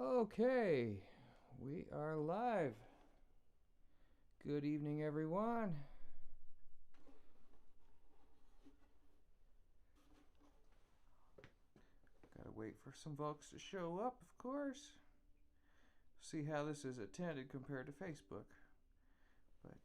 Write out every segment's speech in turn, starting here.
Okay, we are live. Good evening, everyone. Gotta wait for some folks to show up, of course. See how this is attended compared to Facebook. But,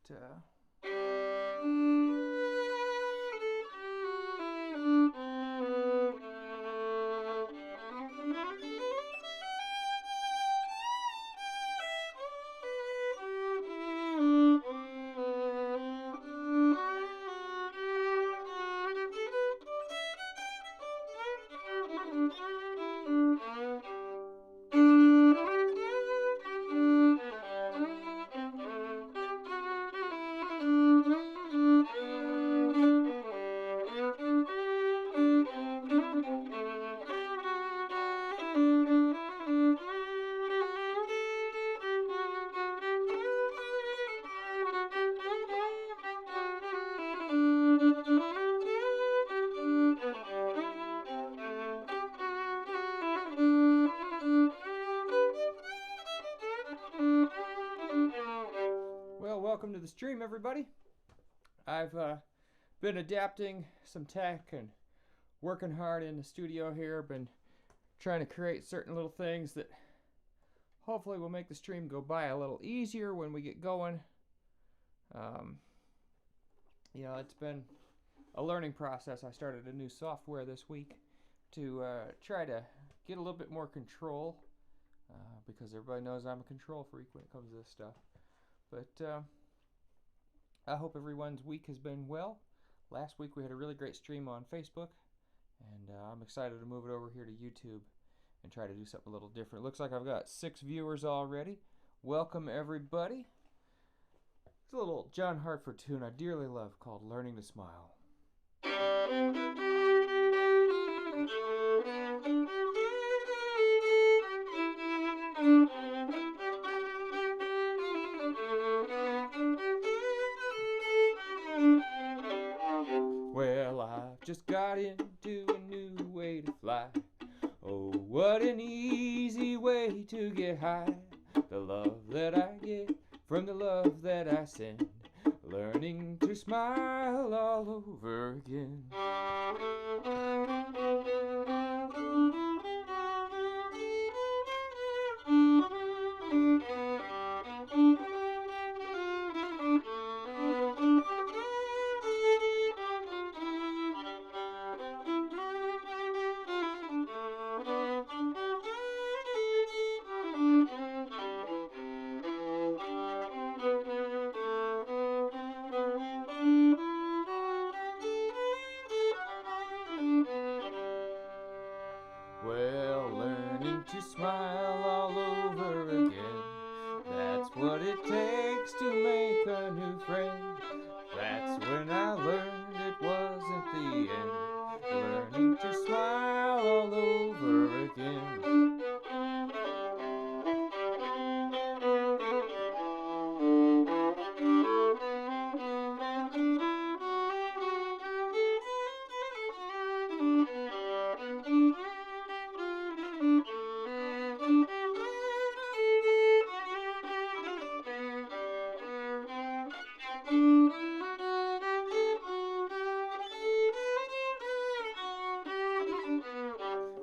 welcome to the stream, everybody. I've been adapting some tech and working hard in the studio here. Been trying to create certain little things that hopefully will make the stream go by a little easier when we get going. It's been a learning process. I started a new software this week to try to get a little bit more control because everybody knows I'm a control freak when it comes to this stuff. But I hope everyone's week has been well. Last week we had a really great stream on Facebook, and I'm excited to move it over here to YouTube and try to do something a little different. Looks like I've got 6 viewers already. Welcome, everybody. It's a little John Hartford tune I dearly love called Learning to Smile. Well, I've just got into a new way to fly. Oh, what an easy way to get high. The love that I get from the love that I send. Learning to smile all over again. Well, learning to smile all over again. That's what it takes to make a new friend. That's when I learned it wasn't the end. Learning to smile all over again.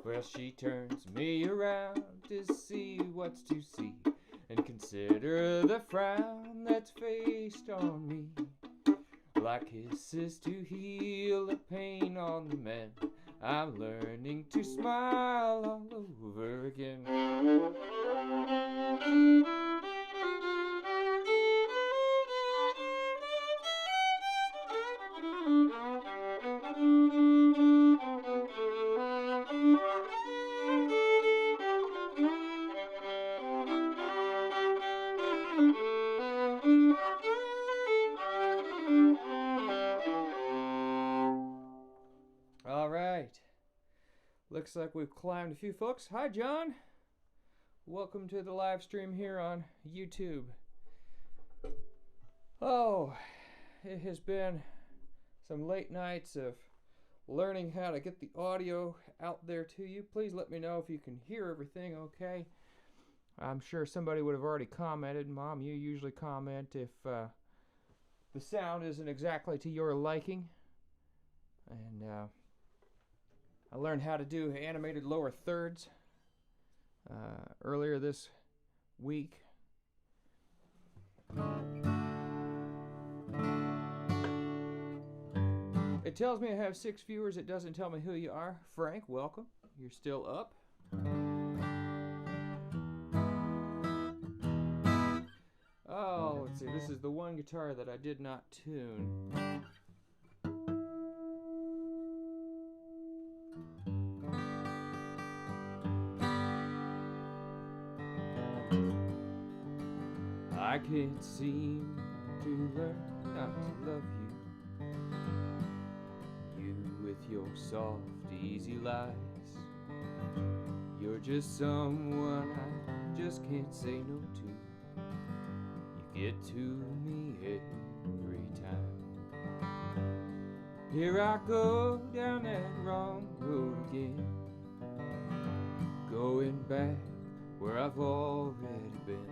Well, she turns me around to see what's to see, and consider the frown that's faced on me. Like kisses to heal the pain on the mend, I'm learning to smile all over again. All right. Looks like we've climbed a few folks. Hi, John. Welcome to the live stream here on YouTube. Oh, it has been some late nights of learning how to get the audio out there to you. Please let me know if you can hear everything okay. I'm sure somebody would have already commented. Mom, you usually comment if the sound isn't exactly to your liking. And I learned how to do animated lower thirds earlier this week. It tells me I have 6 viewers. It doesn't tell me who you are. Frank, welcome. You're still up. Oh, let's see. This is the one guitar that I did not tune. I can't seem to learn not to love you. You with your soft, easy lies. You're just someone I just can't say no to. You get to me every time. Here I go down that wrong road again, going back where I've already been.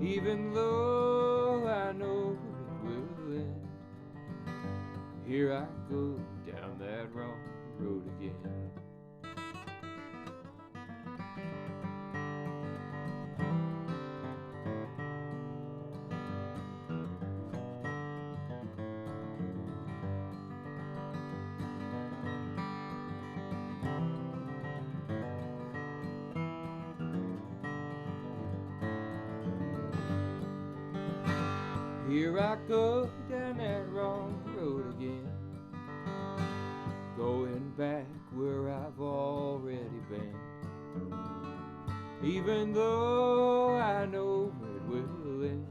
Even though I know it will end, here I go down that wrong road again. Here I go down that wrong road again, going back where I've already been. Even though I know it will end,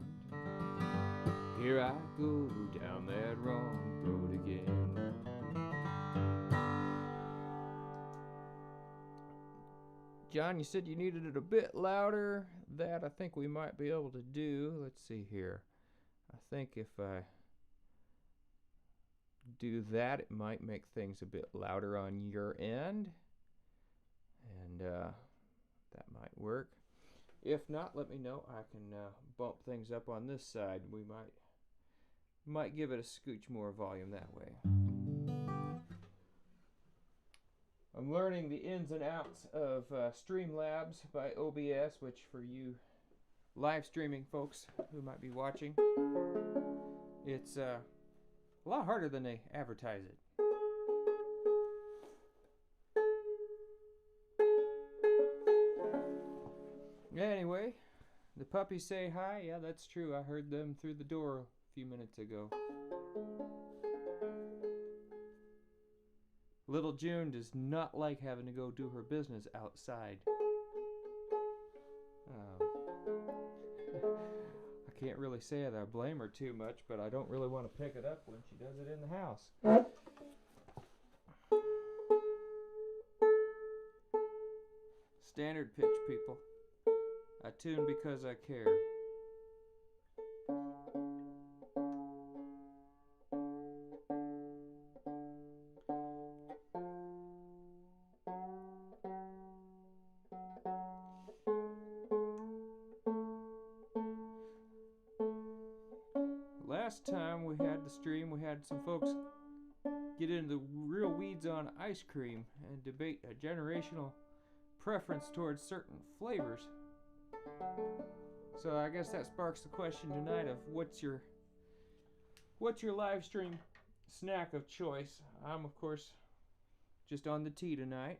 here I go down that wrong road again. John, you said you needed it a bit louder. That I think we might be able to do. Let's see here. I think if I do that, it might make things a bit louder on your end. And that might work. If not, let me know. I can bump things up on this side. We might give it a scooch more volume that way. I'm learning the ins and outs of Streamlabs by OBS, which for you live streaming folks who might be watching, it's a lot harder than they advertise it. Anyway, the puppies say hi. Yeah, that's true. I heard them through the door a few minutes ago. Little June does not like having to go do her business outside. I can't really say that I blame her too much, but I don't really want to pick it up when she does it in the house. Standard pitch, people. I tune because I care. Last time we had the stream, we had some folks get into the real weeds on ice cream and debate a generational preference towards certain flavors. So I guess that sparks the question tonight of what's your live stream snack of choice. I'm of course just on the tea tonight.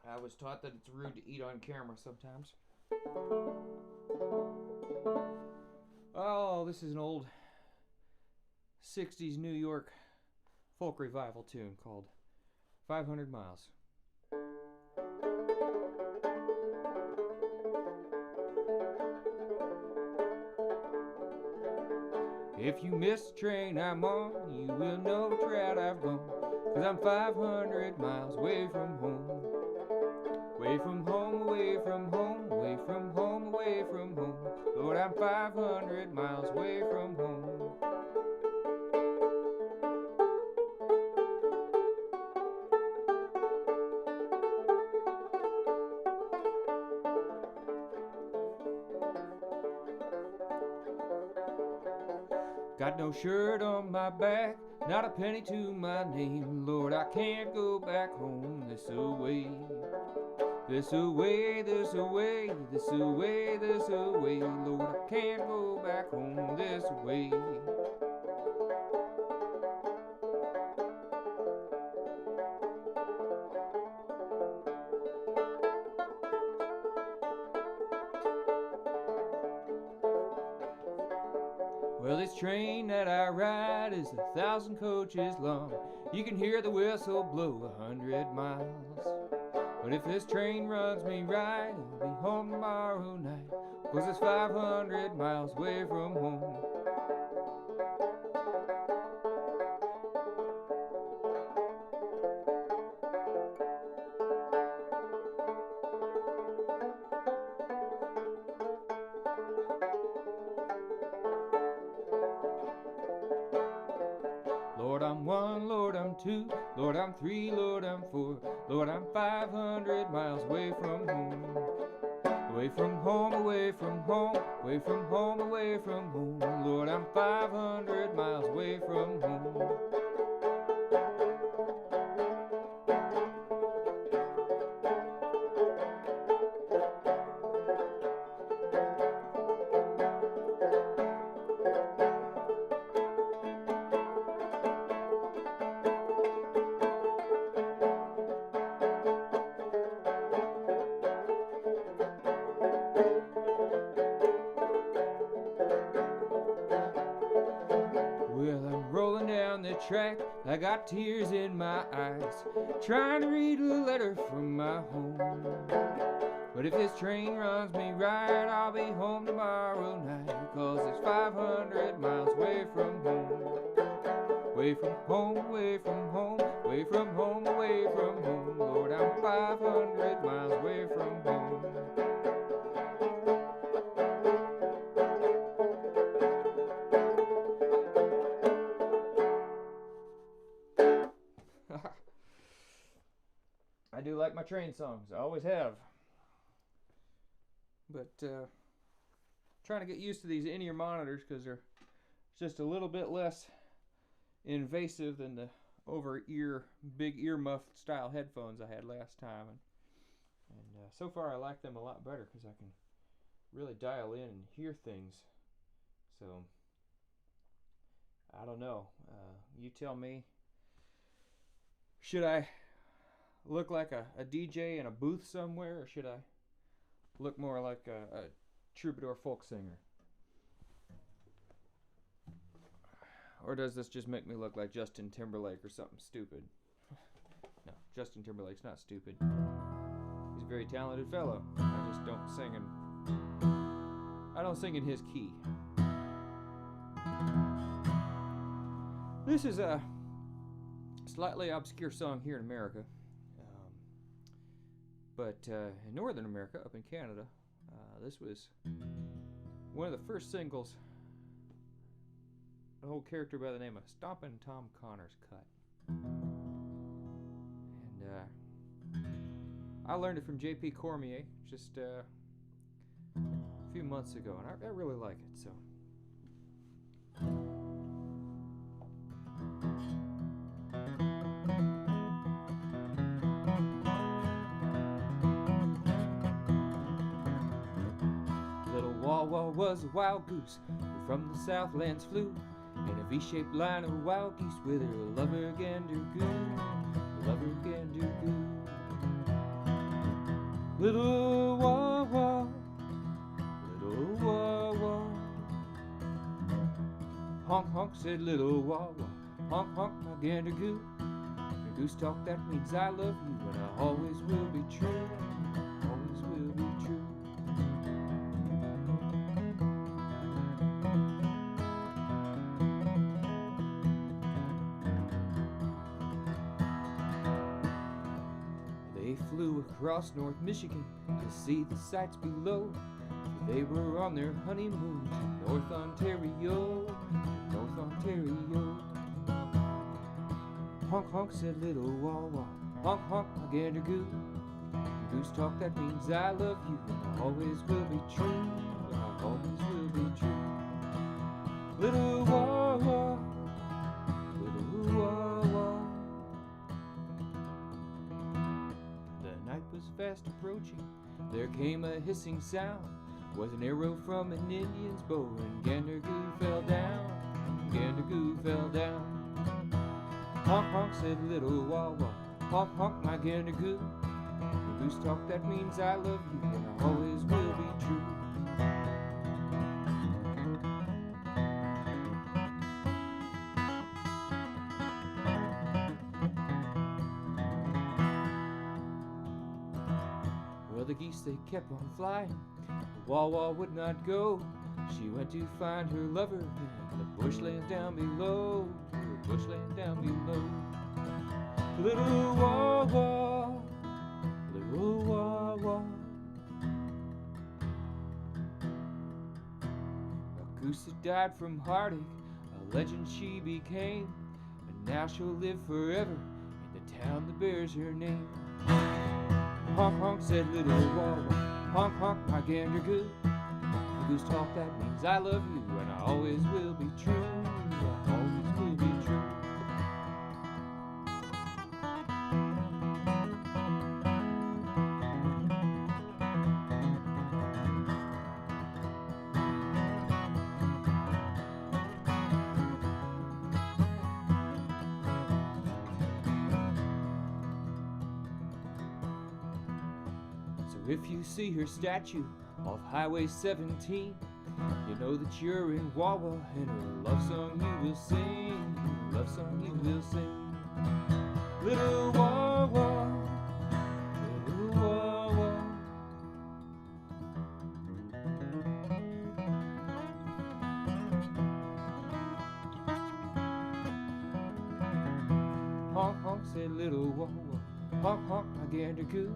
I was taught that it's rude to eat on camera sometimes. Oh, this is an old 60s New York folk revival tune called 500 Miles. If you miss the train I'm on, you will know which route I've gone. 'Cause I'm 500 miles away from home. Away from home, away from home, away from home, away from home. Lord, I'm 500 miles away from home. Got no shirt on my back, not a penny to my name. Lord, I can't go back home this away. This away, this away, this away, this away. Lord, I can't go back home this way. Well, this train that I ride is 1,000 coaches long. You can hear the whistle blow 100 miles. But if this train runs me right, I'll be home tomorrow night, 'cause it's 500 miles away from home. Lord, I'm one, Lord, I'm two, Lord, I'm three, Lord, I'm four, Lord, I'm 500 miles away from home. Away from home, away from home, away from home, away from home. Lord, I'm 500 miles away from home. Well, I'm rolling down the track, I got tears in my eyes, trying to read a letter from my home. But if this train runs me right, I'll be home tomorrow night, 'cause it's 500 miles away from home. Away from home, away from home, away from home, away from home. Lord, I'm 500 miles away from home. I do like my train songs. I always have. But trying to get used to these in-ear monitors because they're just a little bit less invasive than the over-ear, big earmuff style headphones I had last time. And so far I like them a lot better because I can really dial in and hear things. So, I don't know. You tell me. Should I look like a DJ in a booth somewhere, or should I look more like a troubadour folk singer? Or does this just make me look like Justin Timberlake or something stupid? No, Justin Timberlake's not stupid. He's a very talented fellow. I just don't sing in his key. This is a slightly obscure song here in America. But in Northern America, up in Canada, this was one of the first singles an old character by the name of Stompin' Tom Connors cut. And I learned it from J.P. Cormier just a few months ago, and I really like it. So. Wawa was a wild goose who from the southlands flew in a V-shaped line of wild geese with her lover gander goo, lover gander goo. Little Wawa, little Wawa, honk honk said little Wawa, honk honk my gander goo. Your goose talk, that means I love you and I always will be true, always will be true. They flew across North Michigan to see the sights below. They were on their honeymoon to North Ontario, North Ontario. Honk honk said little Wawa, honk honk my gander goo. Goose talk, that means I love you and I always will be true, and I always will be true. Little Wawa, Wawa, little Wawa. The night was fast approaching. There came a hissing sound. Was an arrow from an Indian's bow, and Gandergoo fell down. Gandergoo fell down. Honk honk, said little Wawa. Honk honk, my Gandergoo. The goose talk, that means I love you, and I always will be true. Well, the geese, they kept on flying. Wawa would not go. She went to find her lover in the bushland down below. The bushland down below. Little Wawa, little Wawa. A goose that died from heartache, a legend she became, and now she'll live forever in the town that bears her name. Honk honk, said little Wawa. Honk honk, my Gandergoo. The goose talk, that means I love you, and I always will be true. I always will be true. If you see her statue off Highway 17, you know that you're in Wawa, and her love song you will sing, her love song you will sing. Little Wawa, little Wawa. Honk honk, said little Wawa. Honk honk, my Gandergoo.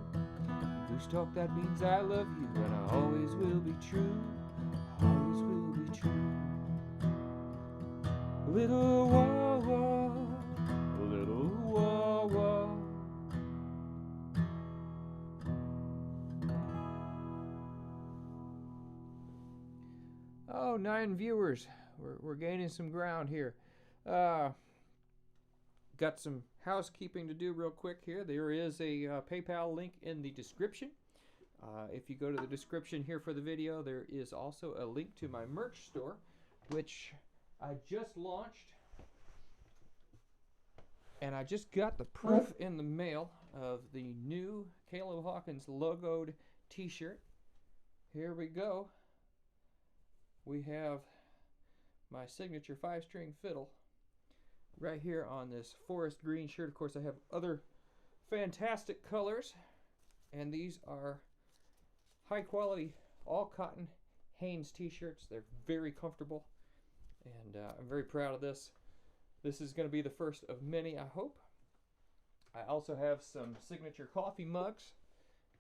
Goose talk, that means I love you, and I always will be true. Always will be true. Little Wawa, little Wawa. Oh, 9 viewers. We're gaining some ground here. Got some housekeeping to do real quick here. There is a PayPal link in the description. If you go to the description here for the video, there is also a link to my merch store, which I just launched. And I just got the proof in the mail of the new Caleb Hawkins logoed t-shirt. Here we go. We have my signature 5-string fiddle right here on this forest green shirt. Of course, I have other fantastic colors, and these are high quality all cotton Hanes t-shirts. They're very comfortable, and I'm very proud of this. This is going to be the first of many, I hope. I also have some signature coffee mugs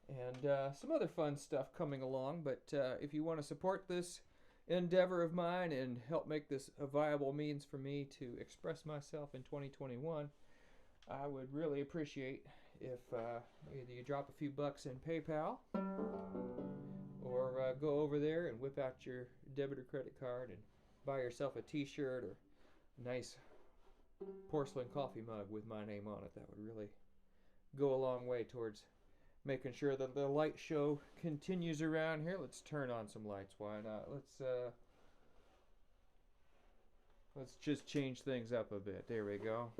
and some other fun stuff coming along, but if you want to support this endeavor of mine and help make this a viable means for me to express myself in 2021, I would really appreciate if either you drop a few bucks in PayPal or go over there and whip out your debit or credit card and buy yourself a t-shirt or a nice porcelain coffee mug with my name on it. That would really go a long way towards making sure that the light show continues around here. Let's turn on some lights. Why not? Let's just change things up a bit. There we go.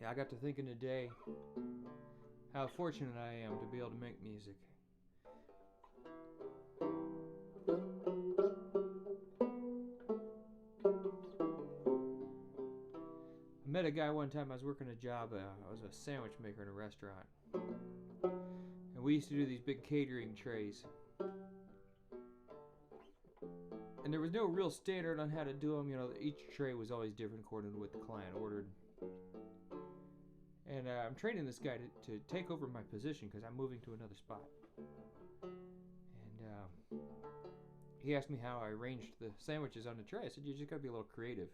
I got to thinking today how fortunate I am to be able to make music. I met a guy one time. I was working a job. I was a sandwich maker in a restaurant, and we used to do these big catering trays. And there was no real standard on how to do them. You know, each tray was always different according to what the client ordered. And I'm training this guy to take over my position because I'm moving to another spot. And he asked me how I arranged the sandwiches on the tray. I said, you just gotta be a little creative.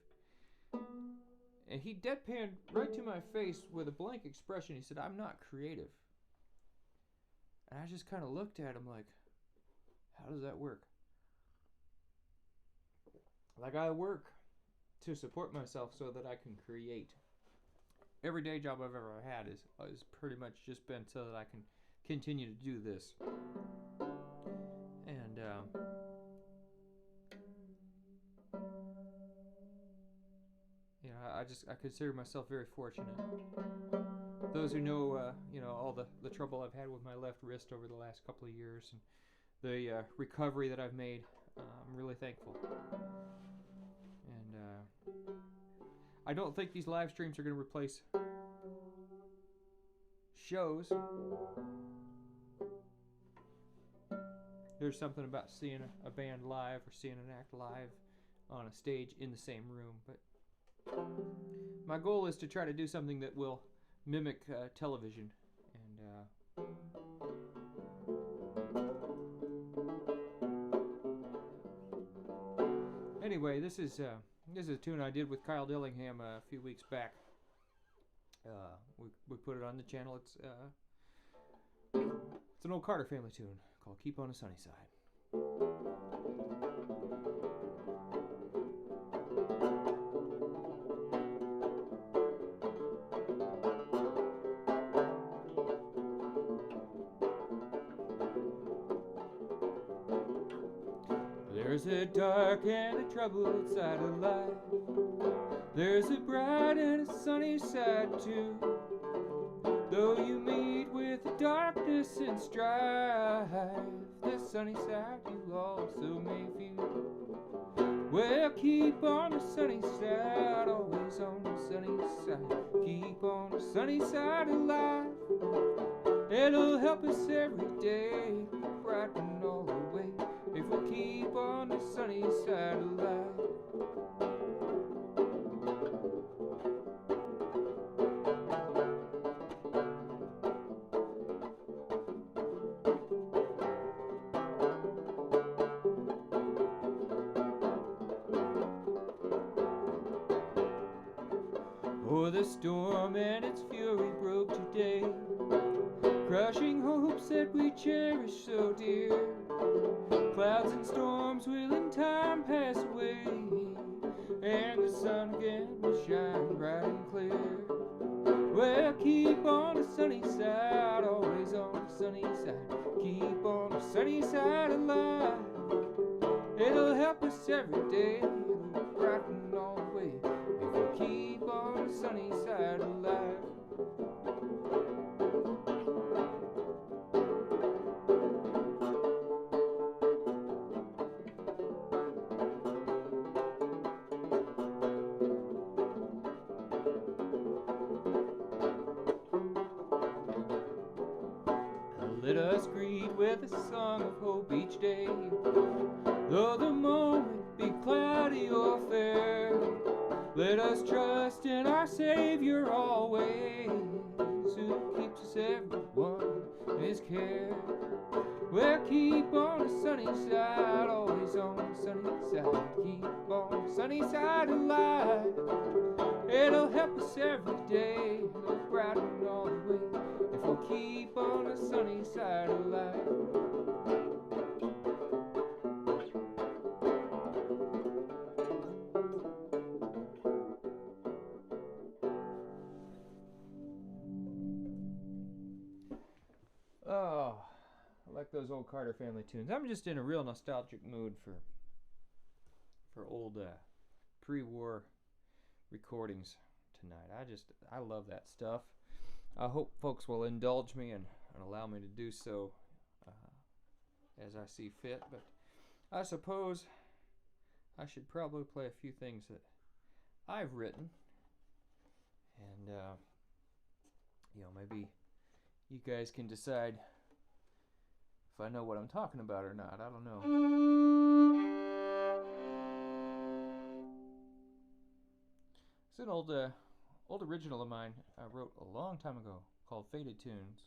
And he deadpanned right to my face with a blank expression. He said, I'm not creative. And I just kind of looked at him like, how does that work? Like, I work to support myself so that I can create. Every day job I've ever had is pretty much just been so that I can continue to do this. And you know, I consider myself very fortunate. Those who know, you know, all the trouble I've had with my left wrist over the last couple of years and the recovery that I've made, I'm really thankful. And I don't think these live streams are going to replace shows. There's something about seeing a band live or seeing an act live on a stage in the same room, but my goal is to try to do something that will mimic television. And anyway, this is a tune I did with Kyle Dillingham a few weeks back. We put it on the channel. It's an old Carter family tune called "Keep on the Sunny Side." There's a dark and a troubled side of life. There's a bright and a sunny side too. Though you meet with the darkness and strife, the sunny side you also may feel. Well, keep on the sunny side, always on the sunny side. Keep on the sunny side of life. It'll help us every day, brighten all the way, if we'll keep on the sunny side of life. Oh, the storm and its fury broke today, crushing hopes that we cherish so dear. Clouds and storms will in time pass away, and the sun again will shine bright and clear. Well, keep on the sunny side, always on the sunny side. Keep on the sunny side of life. It'll help us every day, it'll brighten all the way, if we'll keep on the sunny side of life. Let us greet with a song of hope each day, though the moment be cloudy or fair. Let us trust in our Savior always, who keeps us everyone in His care. Well, keep on the sunny side, always on the sunny side. Keep on the sunny side of life. It'll help us every day, it'll brighten all the way, if we'll keep on the sunny side of life. Oh, I like those old Carter family tunes. I'm just in a real nostalgic mood for old pre-war recordings tonight. I love that stuff. I hope folks will indulge me and allow me to do so as I see fit, but I suppose I should probably play a few things that I've written, and you know, maybe you guys can decide if I know what I'm talking about or not. I don't know. It's an old original of mine I wrote a long time ago called Faded Tunes.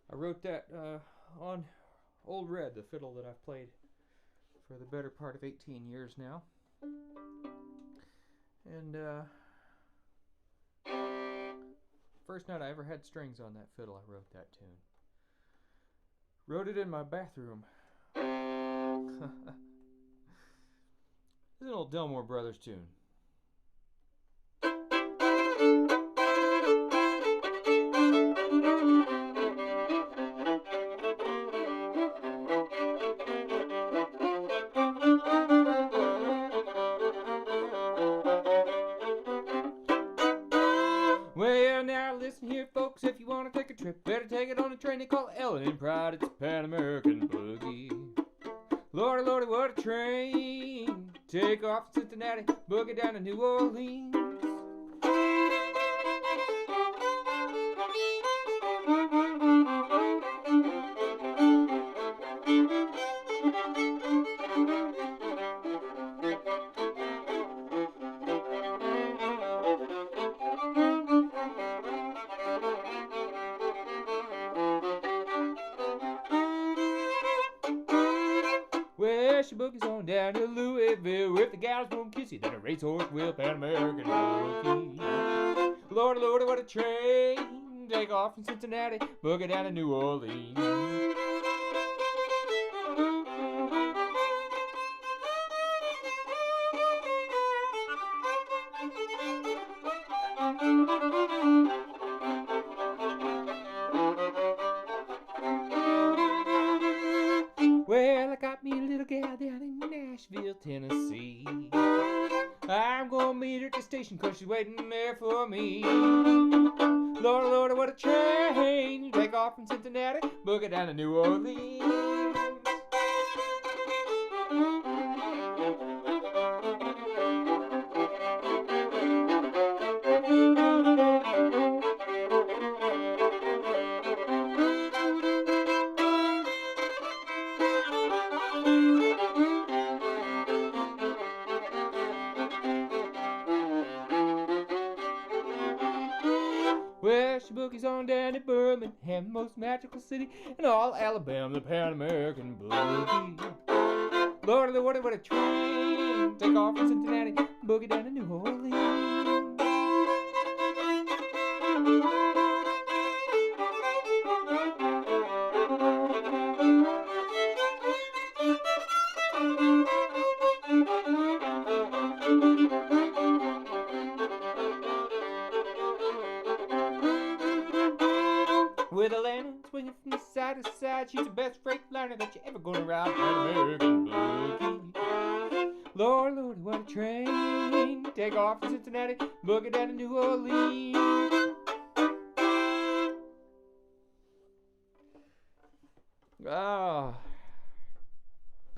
I wrote that on Old Red, the fiddle that I've played for the better part of 18 years now. And first night I ever had strings on that fiddle, I wrote that tune. Wrote it in my bathroom. This is an old Delmore Brothers tune. Well, now listen here, folks, if you want to take a trip, better take it on a train they call Ellen in Pride. It's a Pan-American boogie. Lordy, lordy, what a train. Take off to Cincinnati, boogie down to New Orleans. Well, she boogies on down to Louisville. If the gals won't kiss you, then a racehorse will. Pan-American boogie. Lordy, lordy, what a train. Take off from Cincinnati, boogie down to New Orleans. Well, I got me a little gal down in Nashville, Tennessee. I'm gonna meet her at the station 'cause she's waiting there for me. Lord, Lord, what a train. Take off from Cincinnati, boogie down to New Orleans. Well, she boogies on down to Birmingham, most magical city in all Alabama, the Pan-American boogie. Lord, Lord, what a train. Take off from Cincinnati, boogie down to New Orleans. with a lantern swinging from side to side. She's the best freight liner that you ever gonna ride. An American boogie. Lord, Lord, what a train. Take off from Cincinnati, boogie down to New Orleans. Ah,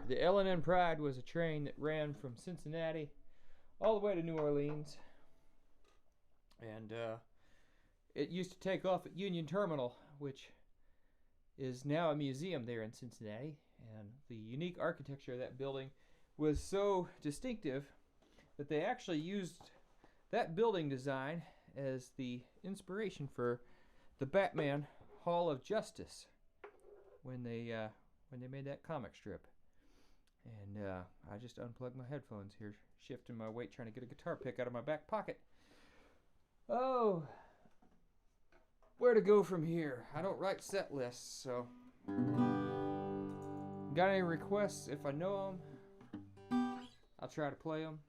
the L&N Pride was a train that ran from Cincinnati all the way to New Orleans. And it used to take off at Union Terminal, which is now a museum there in Cincinnati. And the unique architecture of that building was so distinctive that they actually used that building design as the inspiration for the Batman Hall of Justice when they made that comic strip. And I just unplugged my headphones here, shifting my weight, trying to get a guitar pick out of my back pocket. Oh, where to go from here? I don't write set lists, so. Got any requests? If I know them, I'll try to play them.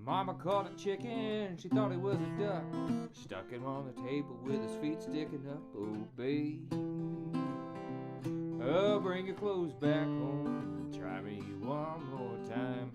Mama caught a chicken, she thought it was a duck. Stuck him on the table with his feet sticking up. Oh, babe, oh, bring your clothes back home. Try me one more time.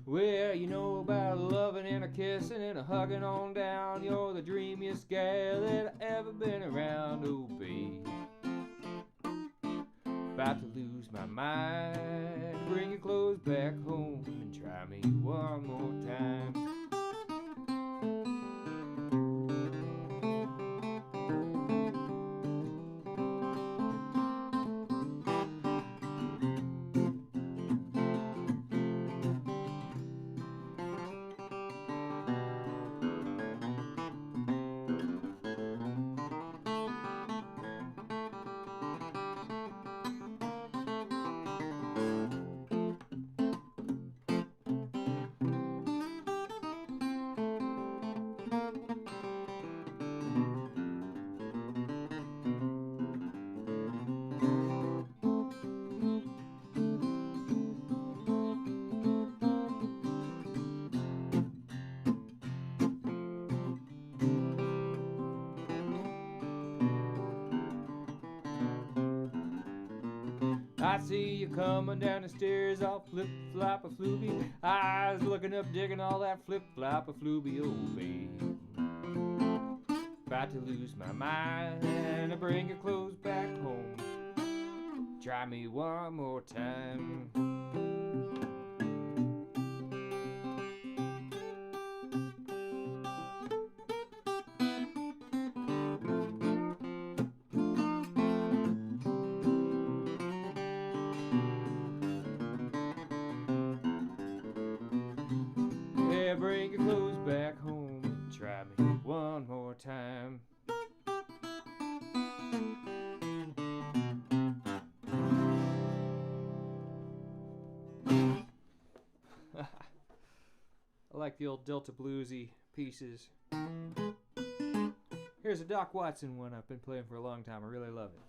Well, you know about loving and a kissing and a hugging on down. You're the dreamiest gal that I ever been around. Oh, babe, about to lose my mind. Bring your clothes back home and try me one more time. I see you coming down the stairs, all flip-flop-a-flooby. Eyes looking up, digging all that flip-flop-a-flooby. Oh, babe, about to lose my mind. I bring your clothes back home. Try me one more time. Yeah, bring your clothes back home and try me one more time. I like the old Delta bluesy pieces. Here's a Doc Watson one I've been playing for a long time. I really love it.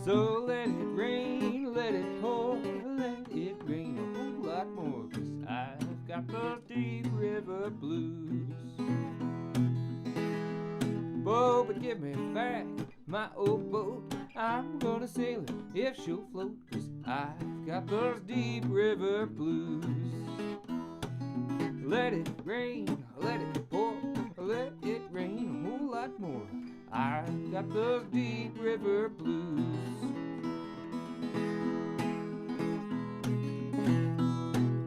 So let it rain, let it pour, let it rain a whole lot more, 'cause I've got the deep river blues. Oh, but give me back my old boat, I'm gonna sail it if she'll float, 'cause I've got those deep river blues. Let it rain, let it pour, let it rain a whole lot more, I've got those deep river blues.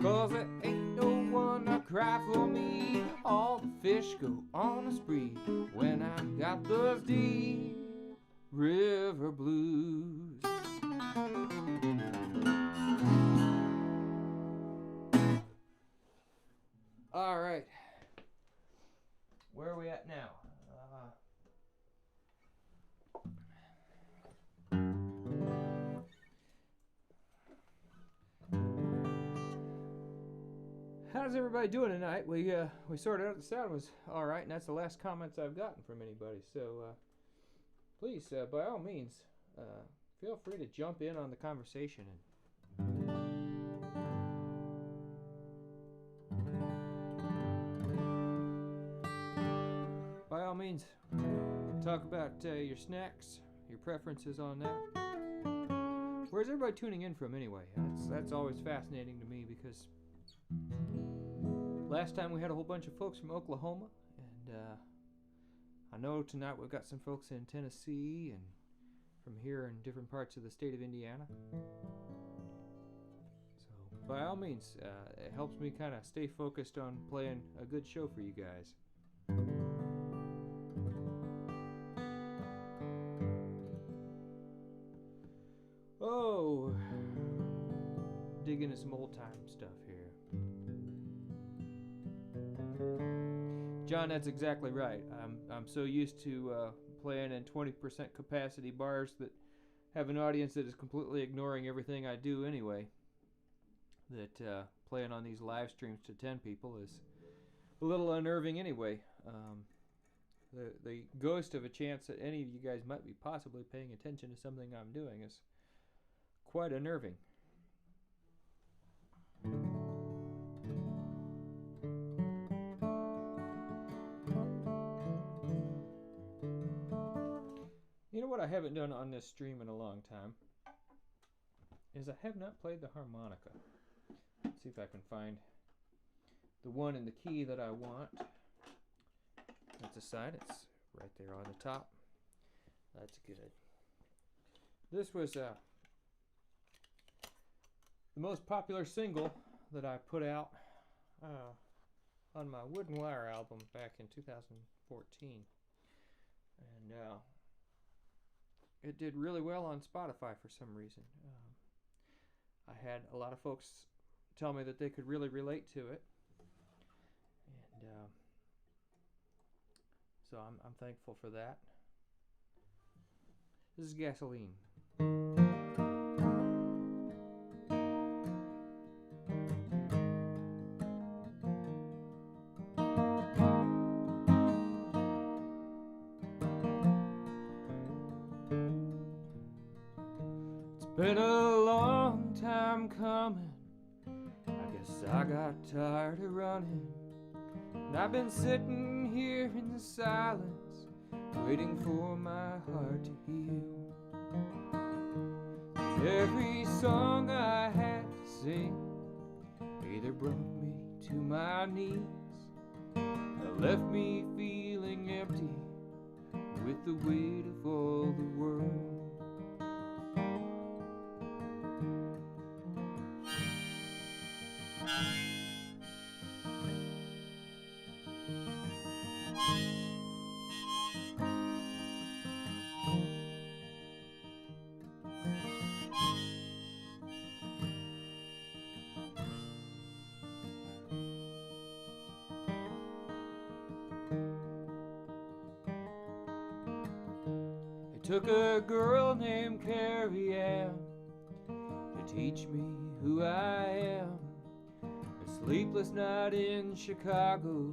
'Cause there ain't no one to cry for me, all the fish go on a spree when I've got those deep river blues. All right, where are we at now? How's everybody doing tonight? We sorted out the sound was all right, and that's the last comments I've gotten from anybody. So please, by all means, feel free to jump in on the conversation and by all means, talk about your snacks, your preferences on that. Where's everybody tuning in from anyway? That's always fascinating to me, because last time we had a whole bunch of folks from Oklahoma, and I know tonight we've got some folks in Tennessee and from here in different parts of the state of Indiana. So by all means, it helps me kind of stay focused on playing a good show for you guys. Oh, dig into some old time stuff here. John, that's exactly right. I'm so used to playing in 20% capacity bars that have an audience that is completely ignoring everything I do anyway, that playing on these live streams to 10 people is a little unnerving anyway. The ghost of a chance that any of you guys might be possibly paying attention to something I'm doing is quite unnerving. You know what I haven't done on this stream in a long time is I have not played the harmonica. Let's see if I can find the one in the key that I want. That's aside, it's right there on the top. That's good. This was the most popular single that I put out on my Wooden Wire album back in 2014. And it did really well on Spotify for some reason. I had a lot of folks tell me that they could really relate to it. And so I'm thankful for that. This is Gasoline. Been a long time coming, I guess I got tired of running, and I've been sitting here in the silence, waiting for my heart to heal. Every song I had to sing either brought me to my knees or left me feeling empty with the weight of all the world. Took a girl named Carrie Ann to teach me who I am. A sleepless night in Chicago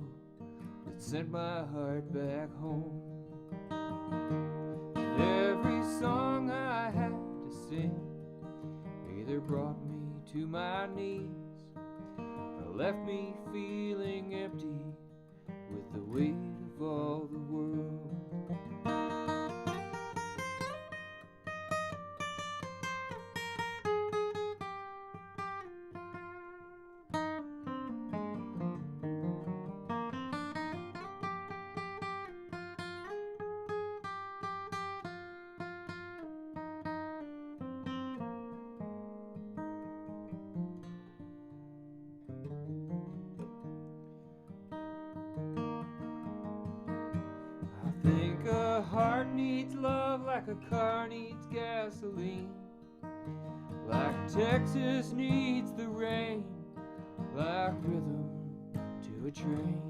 that sent my heart back home. And every song I had to my knees, left me feeling empty with the weight of all the world. I think a heart needs love like a car needs gasoline, like Texas needs the rain, like rhythm to a train.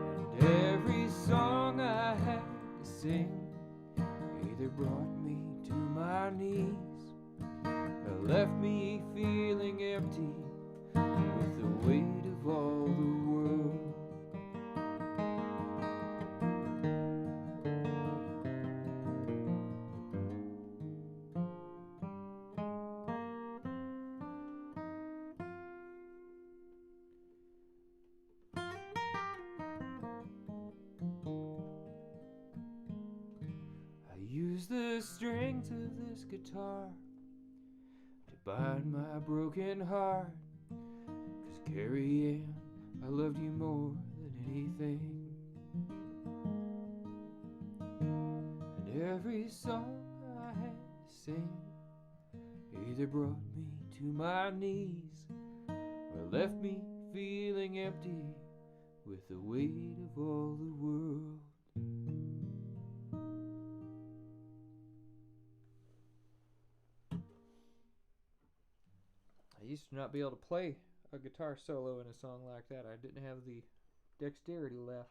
And every song I had to sing either brought me to my knees or left me feeling empty with the weight of all the world. Use the strings of this guitar to bind my broken heart, 'cause Carrie Ann, I loved you more than anything. And every song I had to sing either brought me to my knees or left me feeling empty with the weight of all the world. I used to not be able to play a guitar solo in a song like that. I didn't have the dexterity left.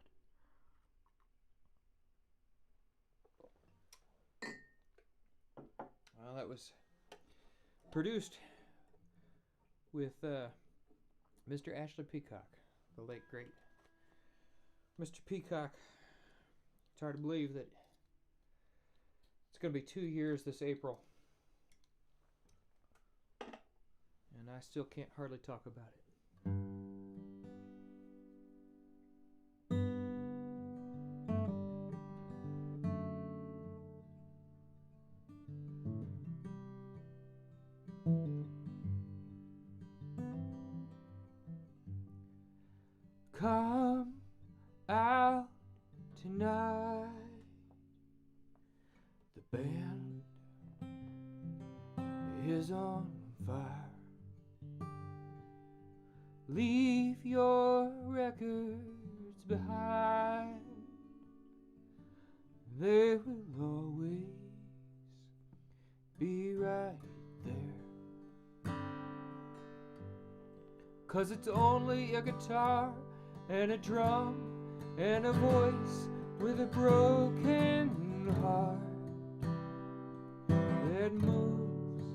Well, that was produced with Mr. Ashley Peacock, the late great Mr. Peacock. It's hard to believe that it's going to be 2 years this April, and I still can't hardly talk about it. Come out tonight, the band is on fire. Leave your records behind, they will always be right there. 'Cause it's only a guitar and a drum and a voice with a broken heart that moves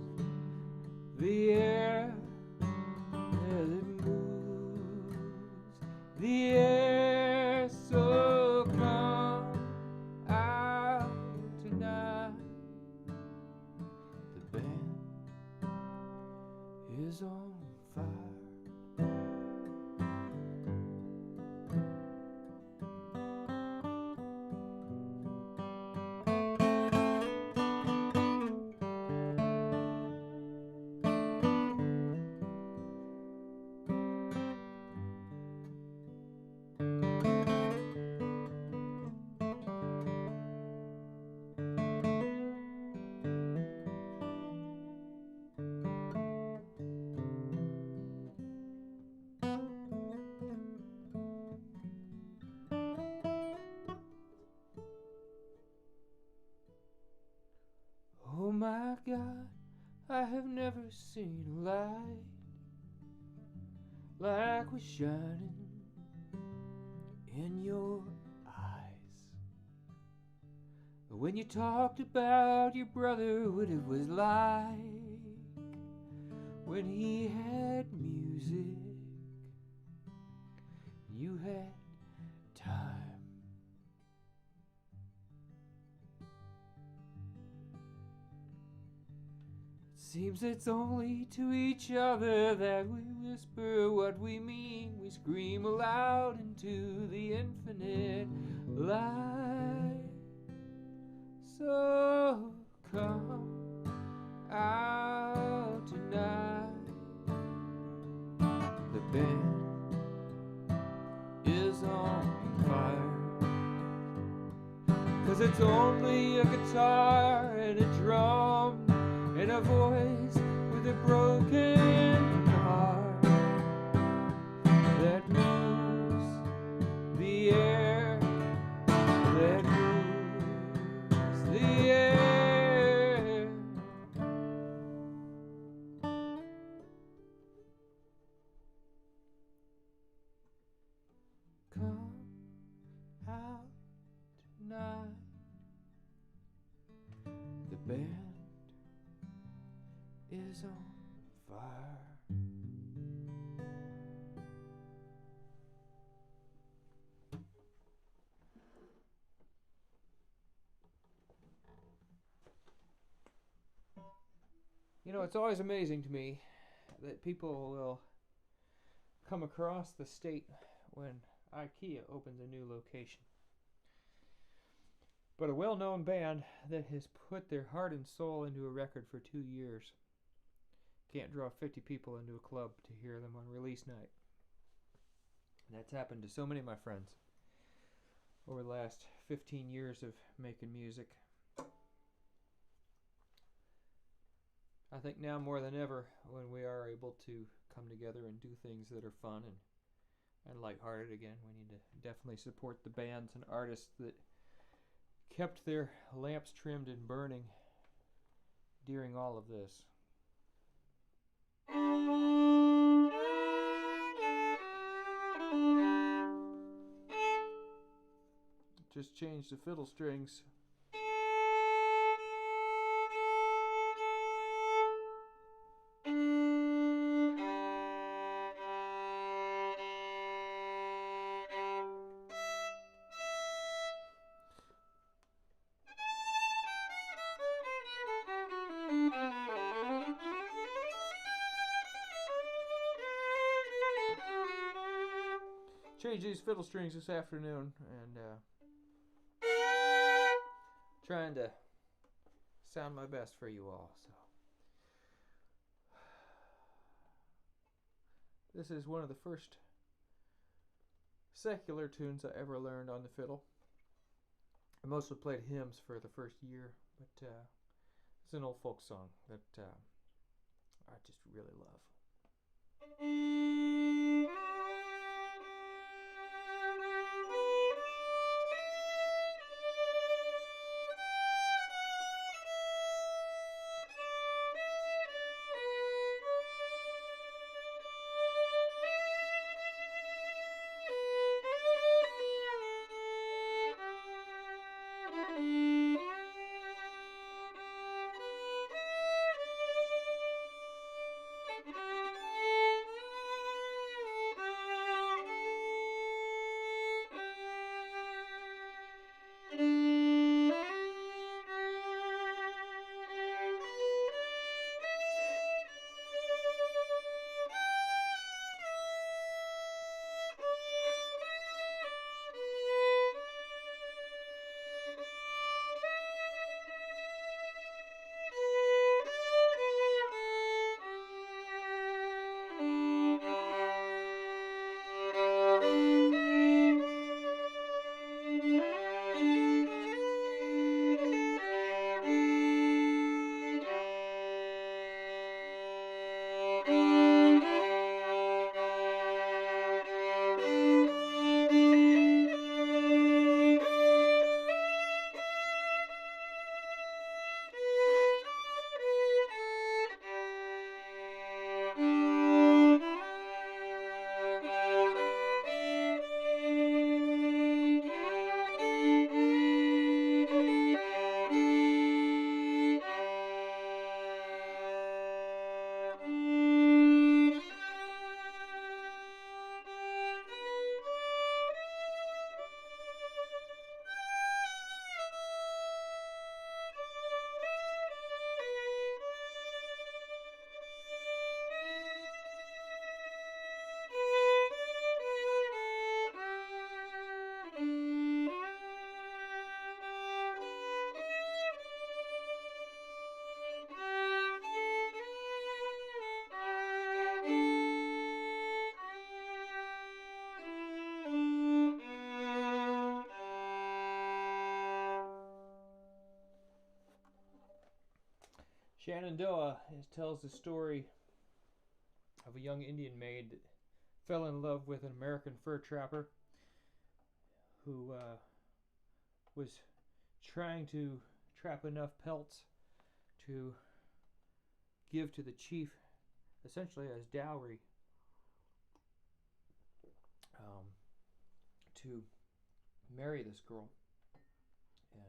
the air, that moves the air. So come out tonight, the band is on fire. Oh my God, I have never seen a light like was shining in your eyes. When you talked about your brother, what it was like when he had music, you had time. Seems it's only to each other that we whisper what we mean. We scream aloud into the infinite light. So come out tonight. The band is on fire. 'Cause it's only a guitar and a drum and a voice with a broken heart that moves the air, that moves the air. Come out tonight. The band is on fire. You know, it's always amazing to me that people will come across the state when IKEA opens a new location. But a well-known band that has put their heart and soul into a record for 2 years can't draw 50 people into a club to hear them on release night. And that's happened to so many of my friends over the last 15 years of making music. I think now more than ever, when we are able to come together and do things that are fun and lighthearted again, we need to definitely support the bands and artists that kept their lamps trimmed and burning during all of this. Just change the fiddle strings. Change these fiddle strings this afternoon and trying to sound my best for you all. So this is one of the first secular tunes I ever learned on the fiddle. I mostly played hymns for the first year, but it's an old folk song that I just really love. Shenandoah tells the story of a young Indian maid that fell in love with an American fur trapper who was trying to trap enough pelts to give to the chief, essentially as dowry, to marry this girl. And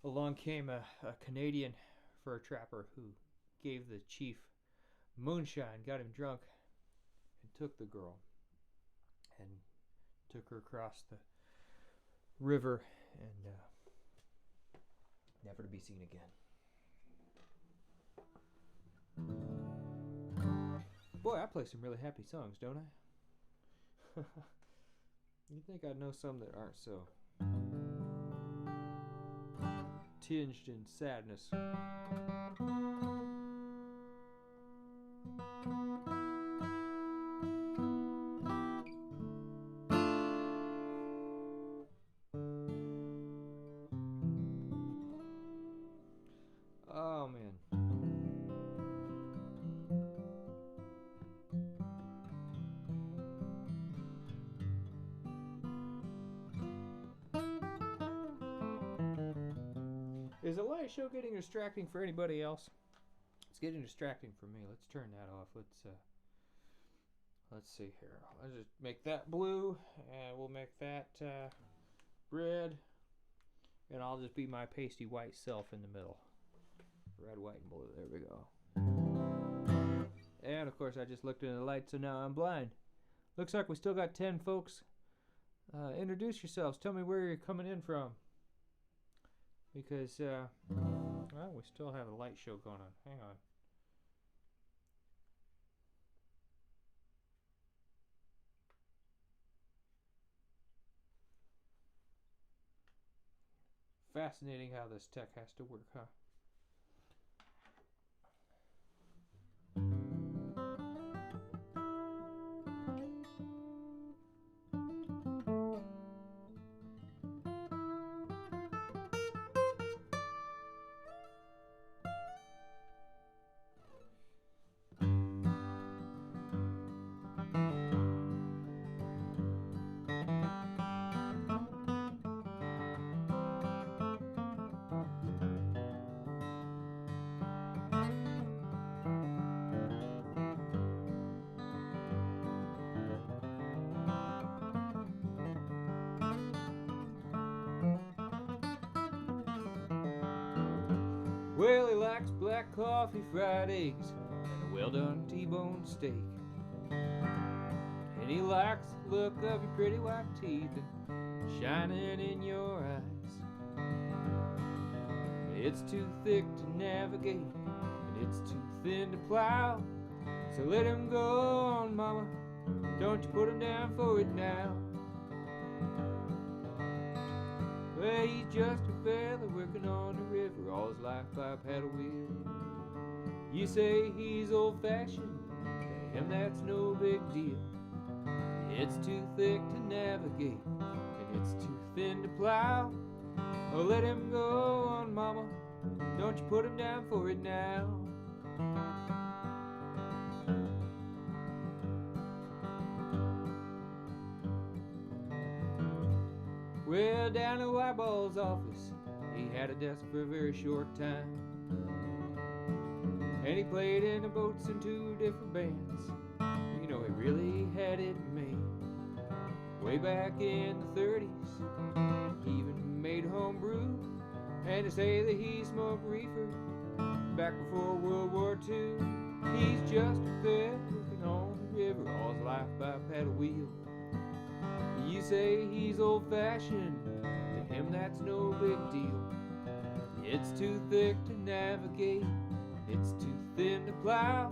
along came a Canadian fur trapper who gave the chief moonshine, got him drunk, and took the girl and took her across the river and never to be seen again. Boy, I play some really happy songs, don't I? You'd think I'd know some that aren't so tinged in sadness. Oh, man. Is the light show getting distracting for anybody else? It's getting distracting for me. Let's turn that off. Let's see here. Let's just make that blue, and we'll make that red, and I'll just be my pasty white self in the middle. Red, white, and blue. There we go. And of course, I just looked into the light, so now I'm blind. Looks like we still got 10 folks. Introduce yourselves. Tell me where you're coming in from. Because, well, we still have a light show going on. Hang on. Fascinating how this tech has to work, huh? Well, he likes black coffee, fried eggs, and a well-done T-bone steak. And he likes the look of your pretty white teeth and shining in your eyes. It's too thick to navigate, and it's too thin to plow. So let him go on, mama, don't you put him down for it now. Well, he's just a fella working on the river, all his life by a paddle wheel. You say he's old-fashioned, to him that's no big deal. It's too thick to navigate, and it's too thin to plow. Oh, let him go on, mama, don't you put him down for it now. Well, down at Whiteball's office, he had a desk for a very short time. And he played in the boats in 2 different bands. You know, he really had it made. Way back in the 30s, he even made home brew. And they say that he smoked reefer back before World War II. He's just a fella working on the river, all his life by a paddle wheel. You say he's old-fashioned, to him that's no big deal. It's too thick to navigate, it's too thin to plow.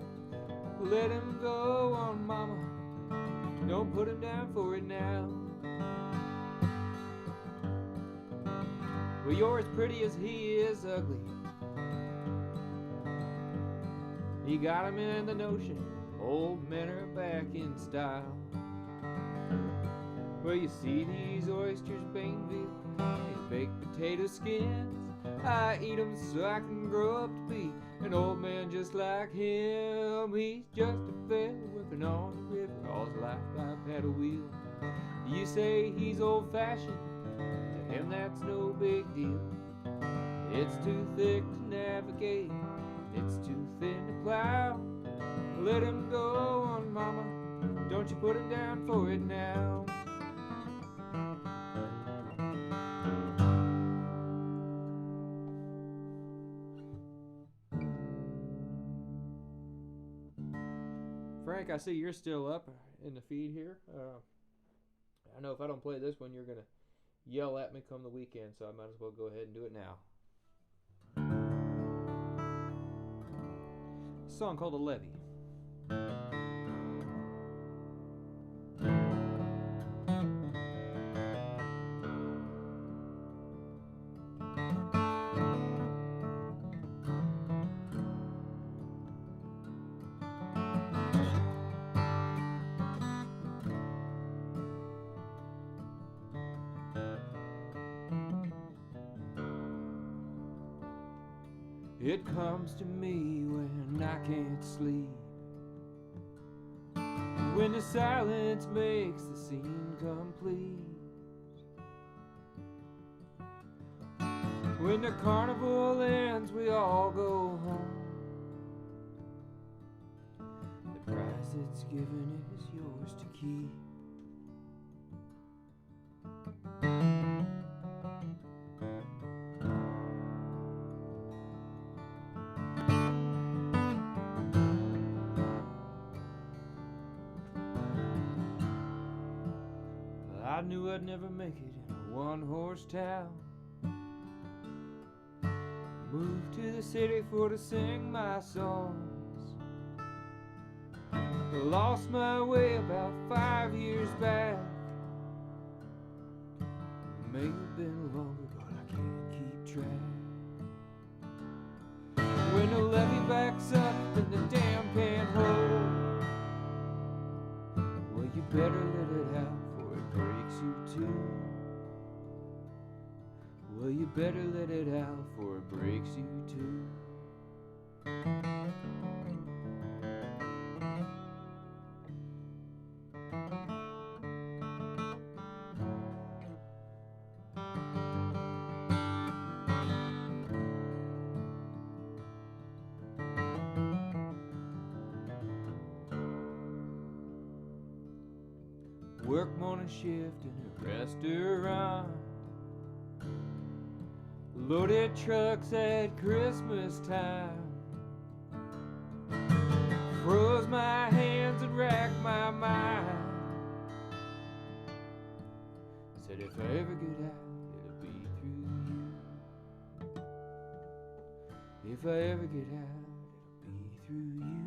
Let him go on, mama, don't put him down for it now. Well, you're as pretty as he is ugly. You got him in the notion, old men are back in style. Well, you see these oysters, Bainville, these baked potato skins, I eat 'em so I can grow up to be an old man just like him. He's just a fella working on the river all his life by a paddle wheel. You say he's old-fashioned, to him that's no big deal. It's too thick to navigate, it's too thin to plow. Let him go on, mama, don't you put him down for it now. Frank, I see you're still up in the feed here. I know if I don't play this one, you're going to yell at me come the weekend, so I might as well go ahead and do it now. A song called "A Levy." It comes to me when I can't sleep, when the silence makes the scene complete, when the carnival ends we all go home. The prize that's given is yours to keep. I knew I'd never make it in a one-horse town. Moved to the city for to sing my songs. Lost my way about 5 years back. May have been longer, but I can't keep track. When the levee backs up and the dam can't hold, well, you better let it out before it breaks you too. Well, you better let it out before it breaks you too. Work morning shift in a restaurant, loaded trucks at Christmas time. Froze my hands and racked my mind. Said if I ever get out, it'll be through you. If I ever get out, it'll be through you.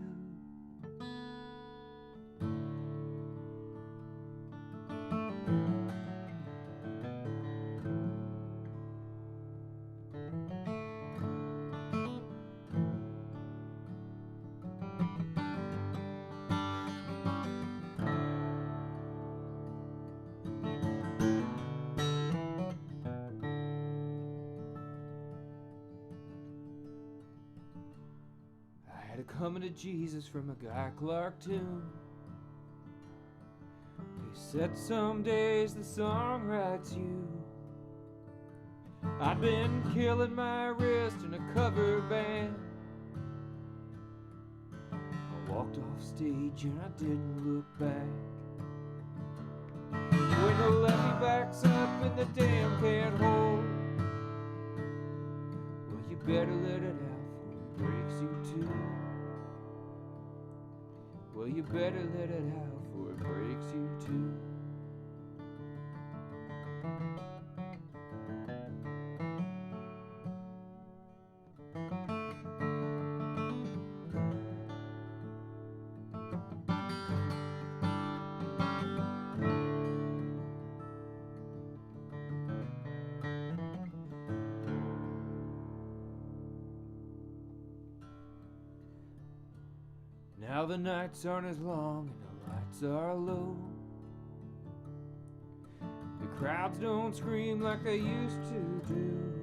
Coming to Jesus from a Guy Clark tune. He said some days the song writes you. I'd been killing my wrist in a cover band. I walked off stage and I didn't look back. When the levee backs up and the dam can't hold, well, you better let it out before it breaks you too. Well, you better let it out before it breaks you too. Now the nights aren't as long and the lights are low. The crowds don't scream like they used to do.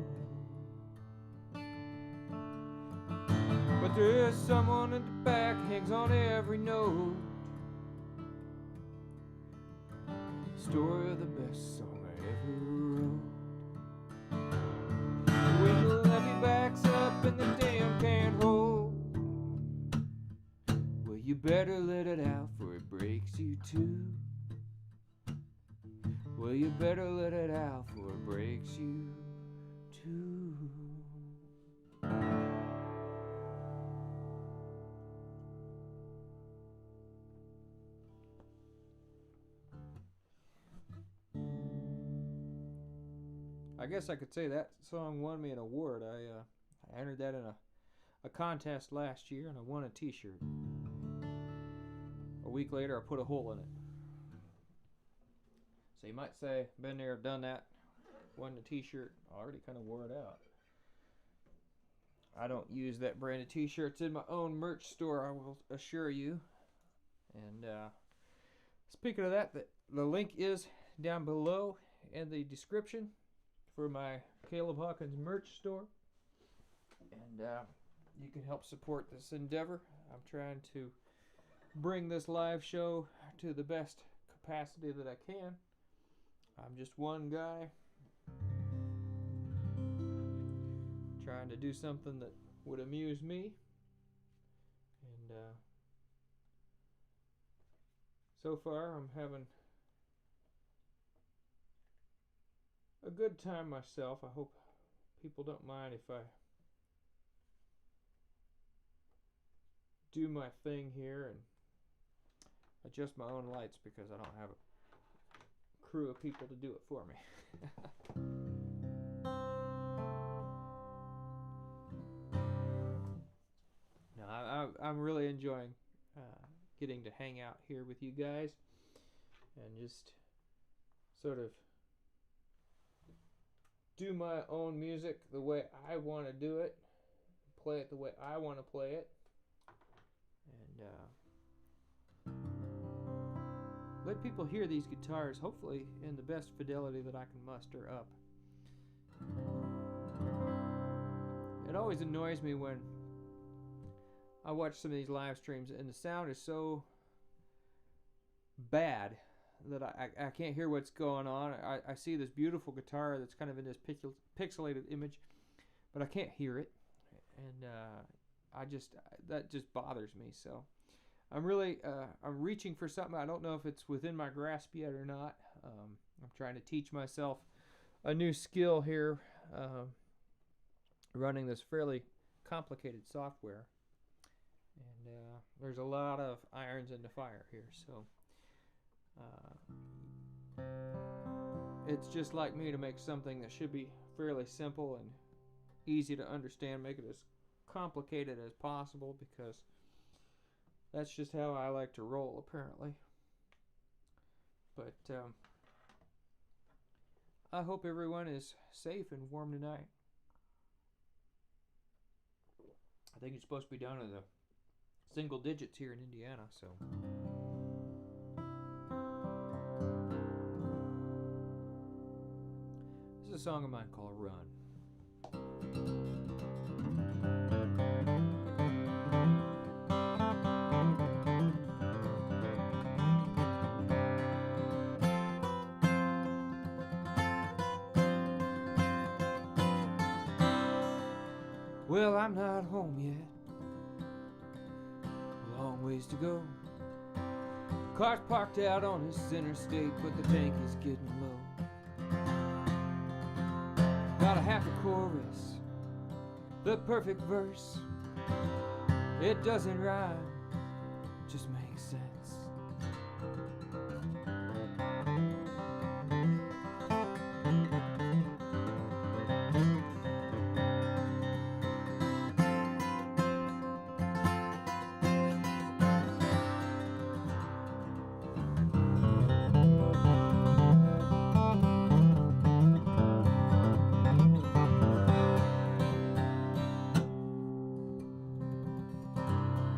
But there is someone at the back, hangs on every note. Story of the best song I ever wrote. When the levee backs up and the dam can't hold, well, you better let it out for it breaks you too. Well, you better let it out for it breaks you too. I guess I could say that song won me an award. I entered that in a contest last year, and I won a t-shirt. A week later, I put a hole in it. So you might say, been there, done that, won the t-shirt, already kind of wore it out. I don't use that brand of t-shirts in my own merch store, I will assure you. And speaking of that, the link is down below in the description for my Caleb Hawkins merch store, and you can help support this endeavor. I'm trying to bring this live show to the best capacity that I can. I'm just one guy trying to do something that would amuse me, and so far I'm having a good time myself. I hope people don't mind if I do my thing here and adjust my own lights, because I don't have a crew of people to do it for me. No, I'm really enjoying getting to hang out here with you guys and just sort of do my own music the way I want to do it, play it the way I want to play it, and let people hear these guitars, hopefully in the best fidelity that I can muster up. It always annoys me when I watch some of these live streams and the sound is so bad that I can't hear what's going on. I see this beautiful guitar that's kind of in this pixelated image, but I can't hear it, and that just bothers me. So I'm really I'm reaching for something. I don't know if it's within my grasp yet or not. I'm trying to teach myself a new skill here, running this fairly complicated software, and there's a lot of irons in the fire here. So it's just like me to make something that should be fairly simple and easy to understand, make it as complicated as possible, because that's just how I like to roll, apparently. But I hope everyone is safe and warm tonight. I think it's supposed to be down in the single digits here in Indiana, so this is a song of mine called Run. Well, I'm not home yet, a long ways to go. Car's parked out on this interstate, but the tank is getting low. Got a half a chorus, the perfect verse. It doesn't rhyme, it just makes sense.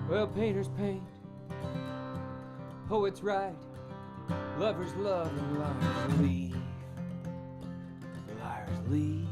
Well, painters paint, poets write, lovers love, and liars leave. Liars leave.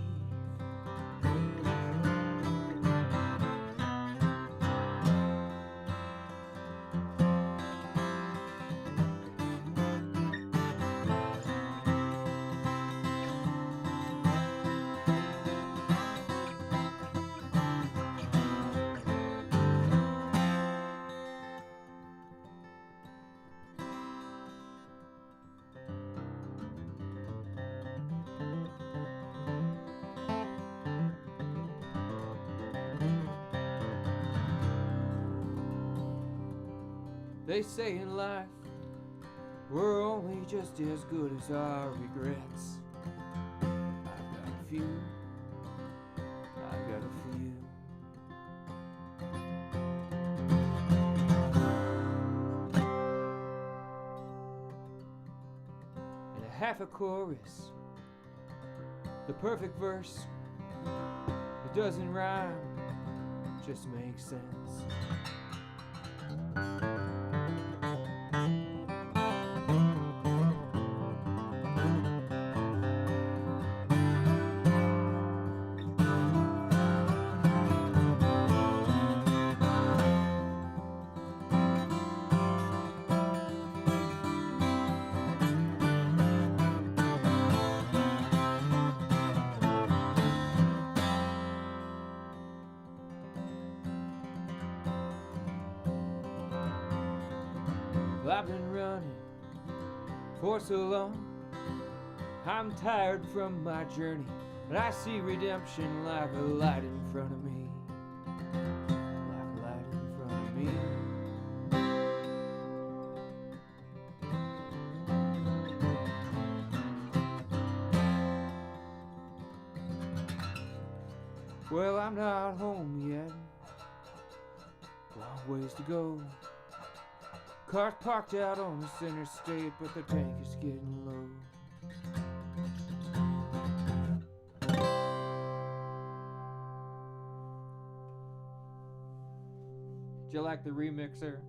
They say in life we're only just as good as our regrets. I've got a few. I've got a few. And a half a chorus, the perfect verse. It doesn't rhyme, just makes sense. Well, I've been running for so long, I'm tired from my journey, but I see redemption like a light in front of me, like a light in front of me. Well, I'm not home yet, long ways to go. Car's parked out on the center state, but the tank is getting low. Do you like the remixer?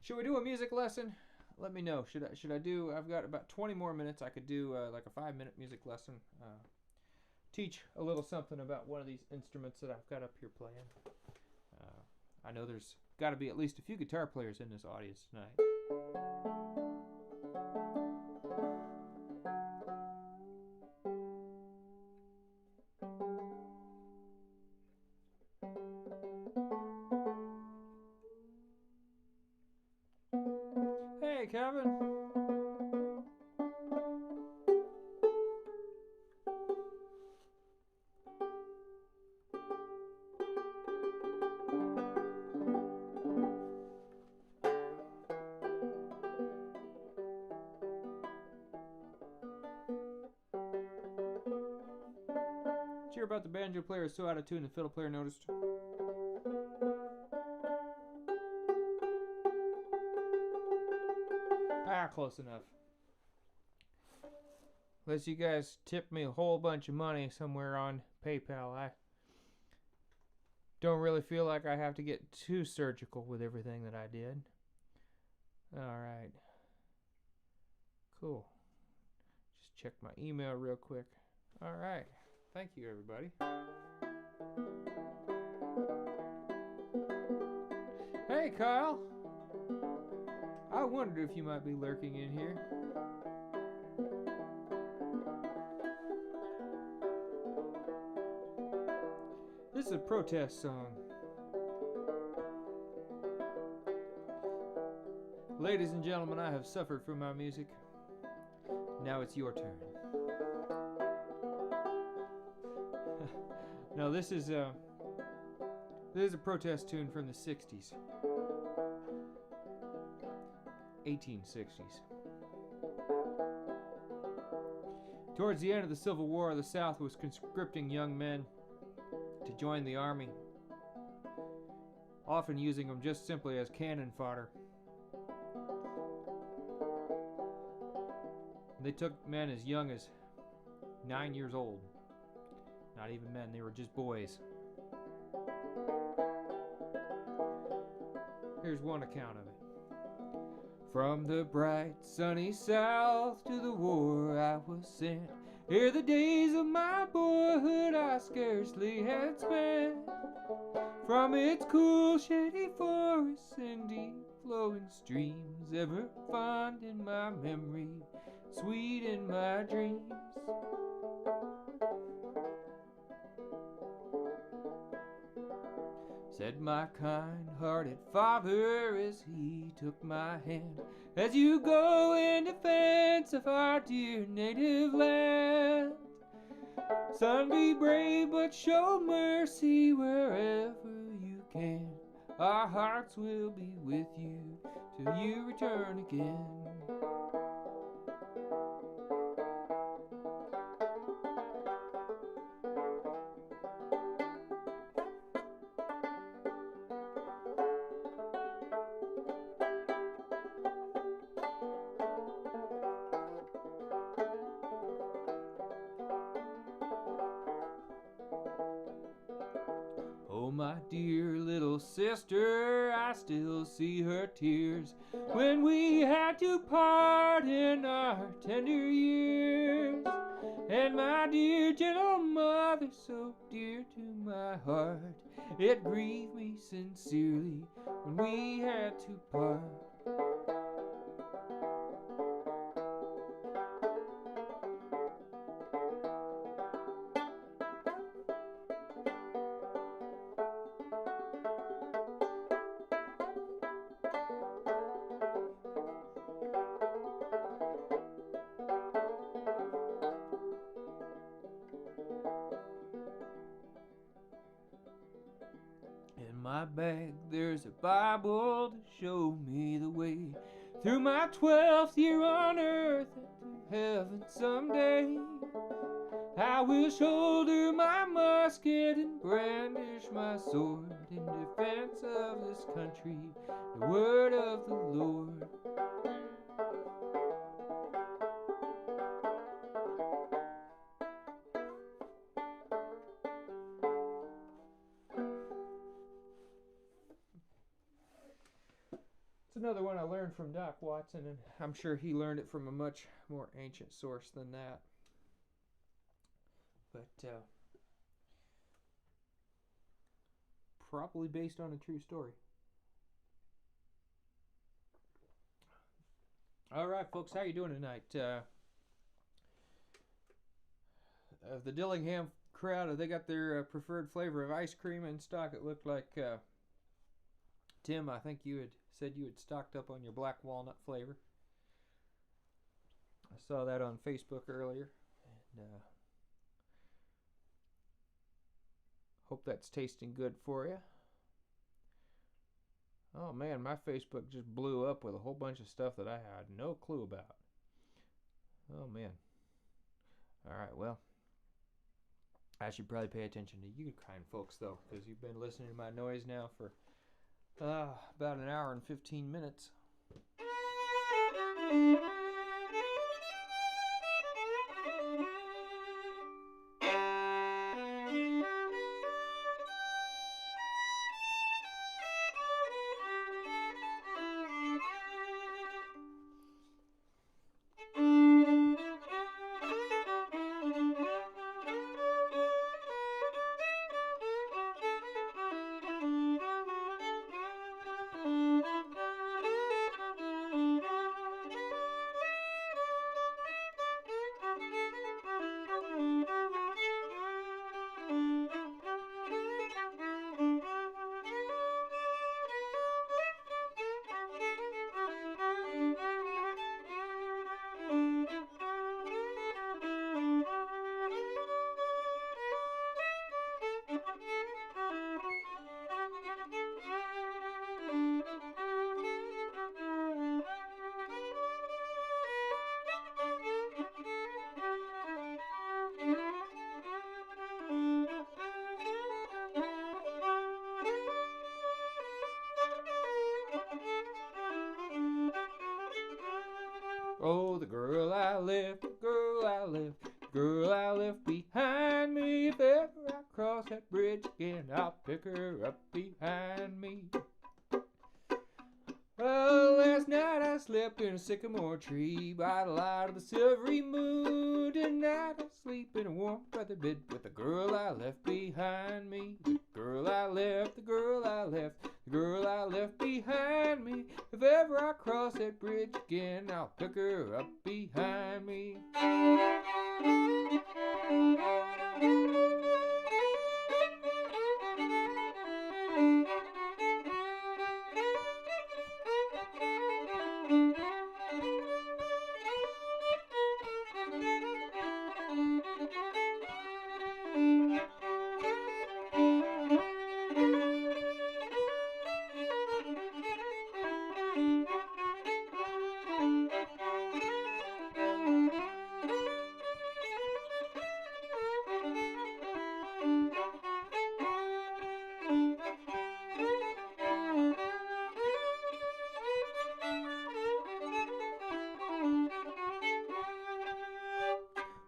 Should we do a music lesson? Let me know. Should I do? I've got about 20 more minutes. I could do like a 5-minute music lesson. Teach a little something about one of these instruments that I've got up here playing. I know there's got to be at least a few guitar players in this audience tonight. Hey, Kevin. Did you hear about the banjo player so out of tune the fiddle player noticed? Close enough. Unless you guys tip me a whole bunch of money somewhere on PayPal, I don't really feel like I have to get too surgical with everything that I did. Alright. Cool. Just check my email real quick. Alright. Thank you, everybody. Hey, Kyle. I wondered if you might be lurking in here. This is a protest song. Ladies and gentlemen, I have suffered from my music. Now it's your turn. Now this is a protest tune from the 60s. 1860s. Towards the end of the Civil War, the South was conscripting young men to join the army, often using them just simply as cannon fodder. They took men as young as 9 years old. Not even men, they were just boys. Here's one account of it. From the bright sunny South to the war I was sent. Ere the days of my boyhood I scarcely had spent. From its cool shady forests and deep flowing streams, ever fond in my memory, sweet in my dreams. Said my kind-hearted father as he took my hand, as you go in defense of our dear native land, Son, be brave, but show mercy wherever you can. Our hearts will be with you till you return again. Oh, my dear little sister, I still see her tears when we had to part in our tender years. And my dear gentle mother, so dear to my heart, it grieved me sincerely when we had to part. In my bag there's a Bible to show me the way through my 12th year on earth and to heaven someday. I will shoulder my musket and brandish my sword in defense of this country, the word of the Lord. It's another one I learned from Doc Watson, and I'm sure he learned it from a much more ancient source than that. But probably based on a true story. All right, folks, how you doing tonight? The Dillingham crowd, they got their preferred flavor of ice cream in stock. It looked like Tim, I think you had said you had stocked up on your black walnut flavor. I saw that on Facebook earlier, and hope that's tasting good for you. Oh man, my Facebook just blew up with a whole bunch of stuff that I had no clue about. Oh man. Alright, well, I should probably pay attention to you kind folks though, because you've been listening to my noise now for about an hour and 15 minutes. Oh, the girl I left, the girl I left, the girl I left behind me. If ever I cross that bridge again, I'll pick her up behind me. Well, last night I slept in a sycamore tree by the light of the silvery moon. Tonight I sleep in a warm feather bed with the girl I left behind me. The girl I left, the girl I left, the girl I left behind me. If ever I cross that bridge again, I'll pick her up behind me.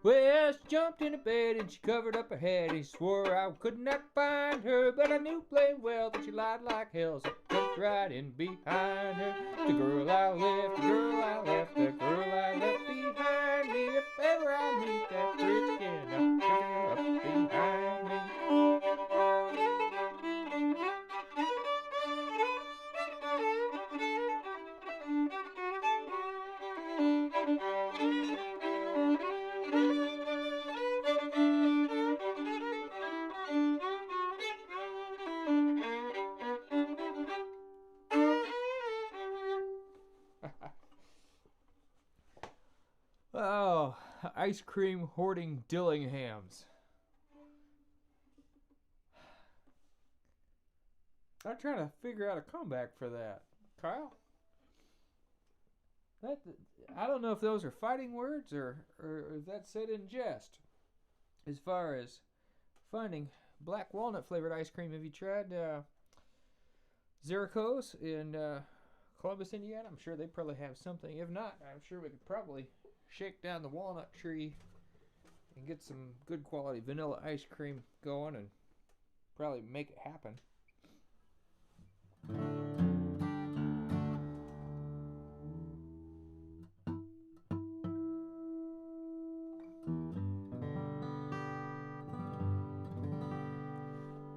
Well, she jumped in the bed and she covered up her head. He swore I could not find her, but I knew plain well that she lied like hell. So I jumped right in behind her. The girl I left, the girl I left, the girl I left behind me. If ever I meet that bitch again, I'll pick her up behind me. Oh, ice cream hoarding Dillinghams. I'm trying to figure out a comeback for that, Kyle. I don't know if those are fighting words or if that's said in jest. As far as finding black walnut flavored ice cream, have you tried Zeriko's in Columbus, Indiana? I'm sure they probably have something. If not, I'm sure we could probably shake down the walnut tree and get some good quality vanilla ice cream going and probably make it happen.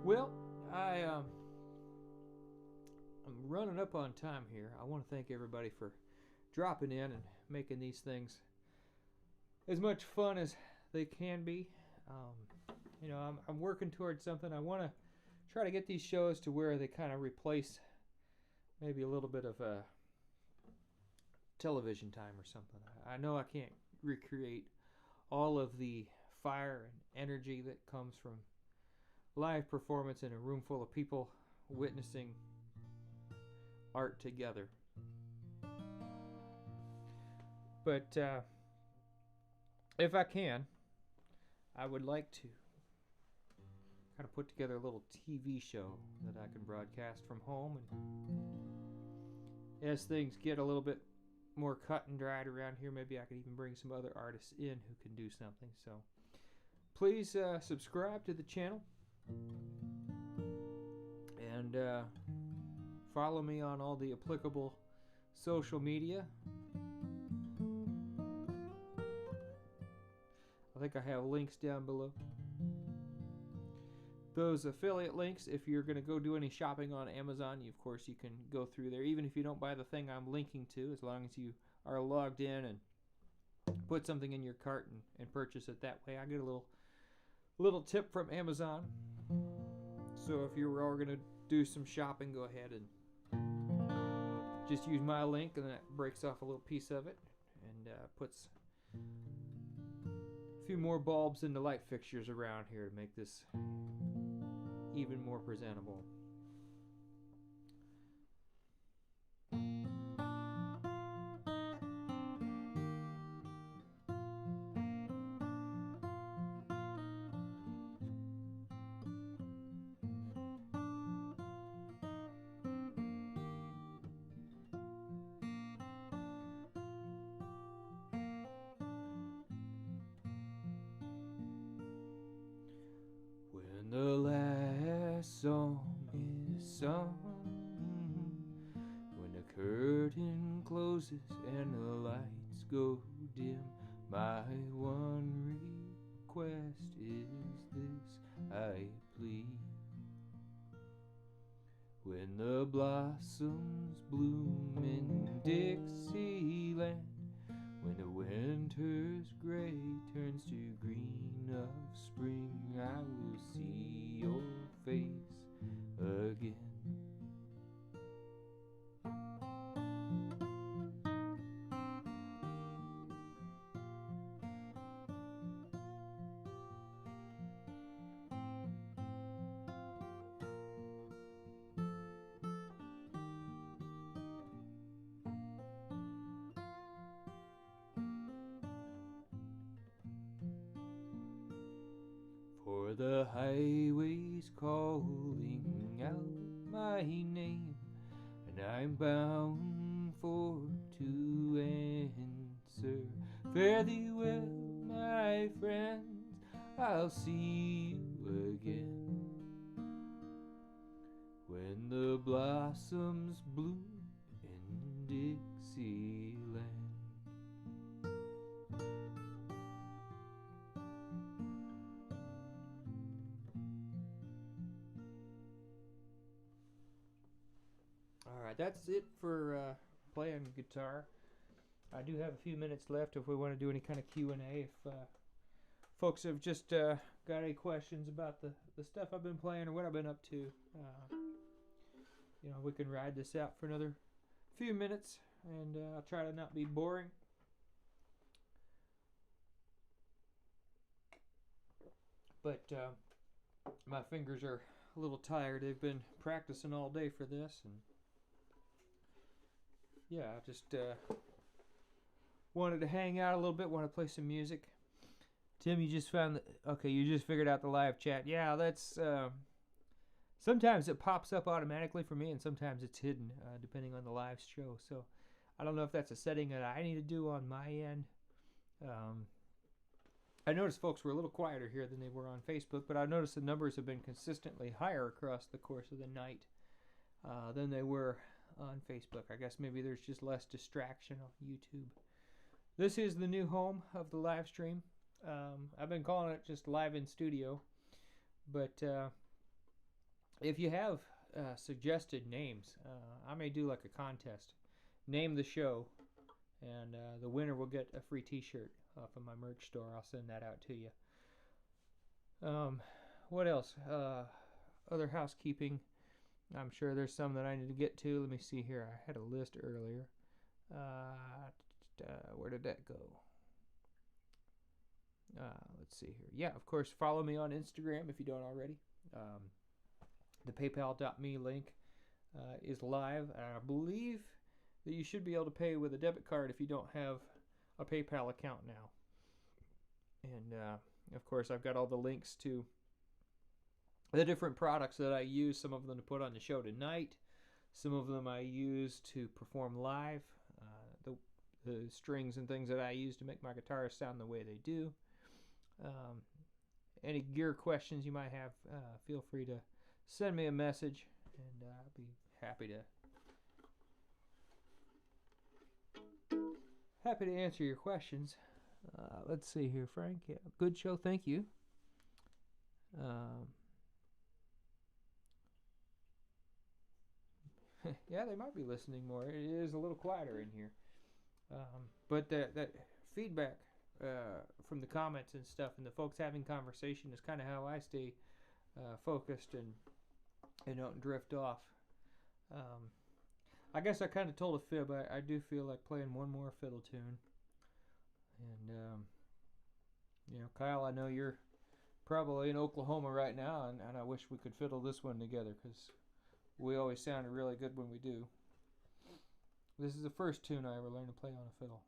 Well, I'm running up on time here. I want to thank everybody for dropping in and making these things as much fun as they can be. I'm working towards something. I want to try to get these shows to where they kind of replace maybe a little bit of television time or something. I know I can't recreate all of the fire and energy that comes from live performance in a room full of people witnessing art together. But if I can, I would like to kind of put together a little TV show that I can broadcast from home. And as things get a little bit more cut and dried around here, maybe I could even bring some other artists in who can do something. So please subscribe to the channel and follow me on all the applicable social media. I think I have links down below. Those affiliate links, if you're going to go do any shopping on Amazon, of course you can go through there, even if you don't buy the thing I'm linking to, as long as you are logged in and put something in your cart and purchase it that way. I get a little tip from Amazon. So if you were going to do some shopping, go ahead and just use my link, and that breaks off a little piece of it and puts a few more bulbs in the light fixtures around here to make this even more presentable. When the last song is sung, when the curtain closes and the lights go dim, my one request is this I plead. When the blossoms bloom in Dixieland, when the winter's gray turns to green of spring, I will see your face again. For the highway's calling out my name, and I'm bound for to answer. Fare thee well, my friend. I'll see you again when the blossoms bloom in Dixieland. Alright, that's it for playing guitar. I do have a few minutes left if we want to do any kind of Q&A. If folks have just got any questions about the stuff I've been playing or what I've been up to, you know, we can ride this out for another few minutes, and I'll try to not be boring. But my fingers are a little tired. They've been practicing all day for this, and yeah, I just wanted to hang out a little bit, want to play some music. Tim, you just found that, okay, you just figured out the live chat. Yeah, that's, sometimes it pops up automatically for me, and sometimes it's hidden, depending on the live show. So I don't know if that's a setting that I need to do on my end. I noticed folks were a little quieter here than they were on Facebook, but I noticed the numbers have been consistently higher across the course of the night than they were on Facebook. I guess maybe there's just less distraction on YouTube. This is the new home of the live stream. I've been calling it just Live in Studio, but if you have suggested names, I may do like a contest. Name the show, and the winner will get a free t-shirt off of my merch store. I'll send that out to you. What else? Other housekeeping. I'm sure there's some that I need to get to. Let me see here. I had a list earlier. Where did that go? Let's see here. Yeah, of course, follow me on Instagram if you don't already. The paypal.me link is live. I believe that you should be able to pay with a debit card if you don't have a PayPal account now. And, of course, I've got all the links to the different products that I use. Some of them to put on the show tonight. Some of them I use to perform live. The strings and things that I use to make my guitars sound the way they do. Any gear questions you might have, feel free to send me a message, and I'll be happy to answer your questions. Let's see here, Frank. Yeah, good show, thank you. Yeah, they might be listening more. It is a little quieter in here. But that feedback from the comments and stuff, and the folks having conversation is kind of how I stay focused and don't drift off. I guess I kind of told a fib. I do feel like playing one more fiddle tune. And, you know, Kyle, I know you're probably in Oklahoma right now, and I wish we could fiddle this one together, because we always sounded really good when we do. This is the first tune I ever learned to play on a fiddle.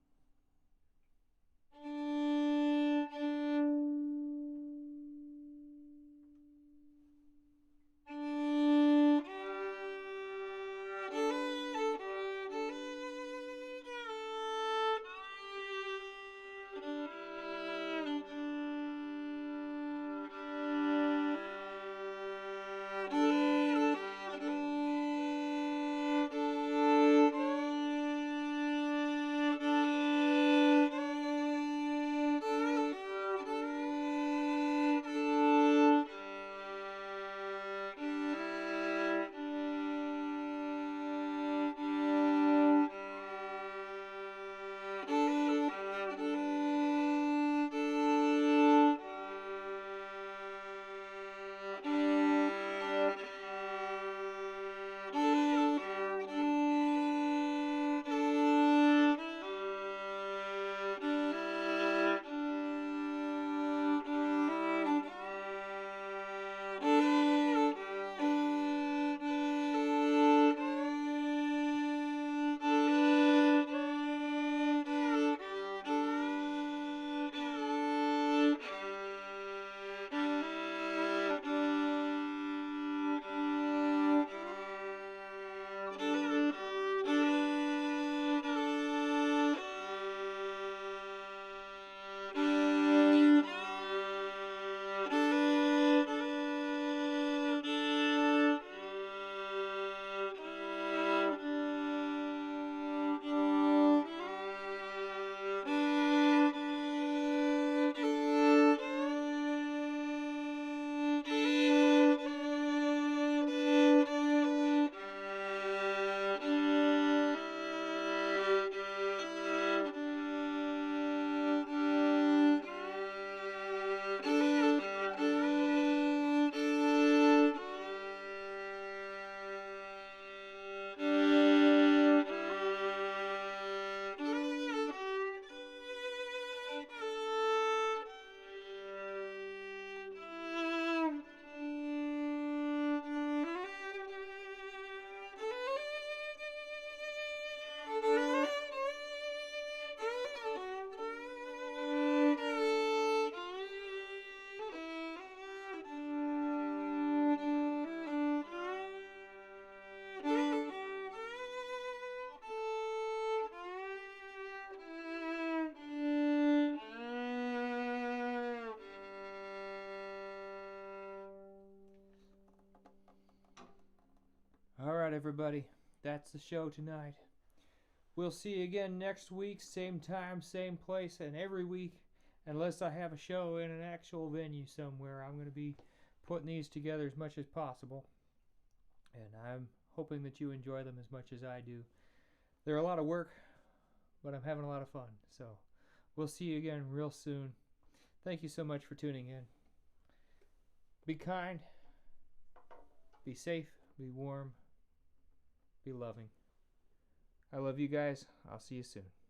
everybody. That's the show tonight. We'll see you again next week, same time, same place, and every week, unless I have a show in an actual venue somewhere. I'm going to be putting these together as much as possible, and I'm hoping that you enjoy them as much as I do. They're a lot of work, but I'm having a lot of fun. So we'll see you again real soon. Thank you so much for tuning in. Be kind, be safe, be warm, be loving. I love you guys. I'll see you soon.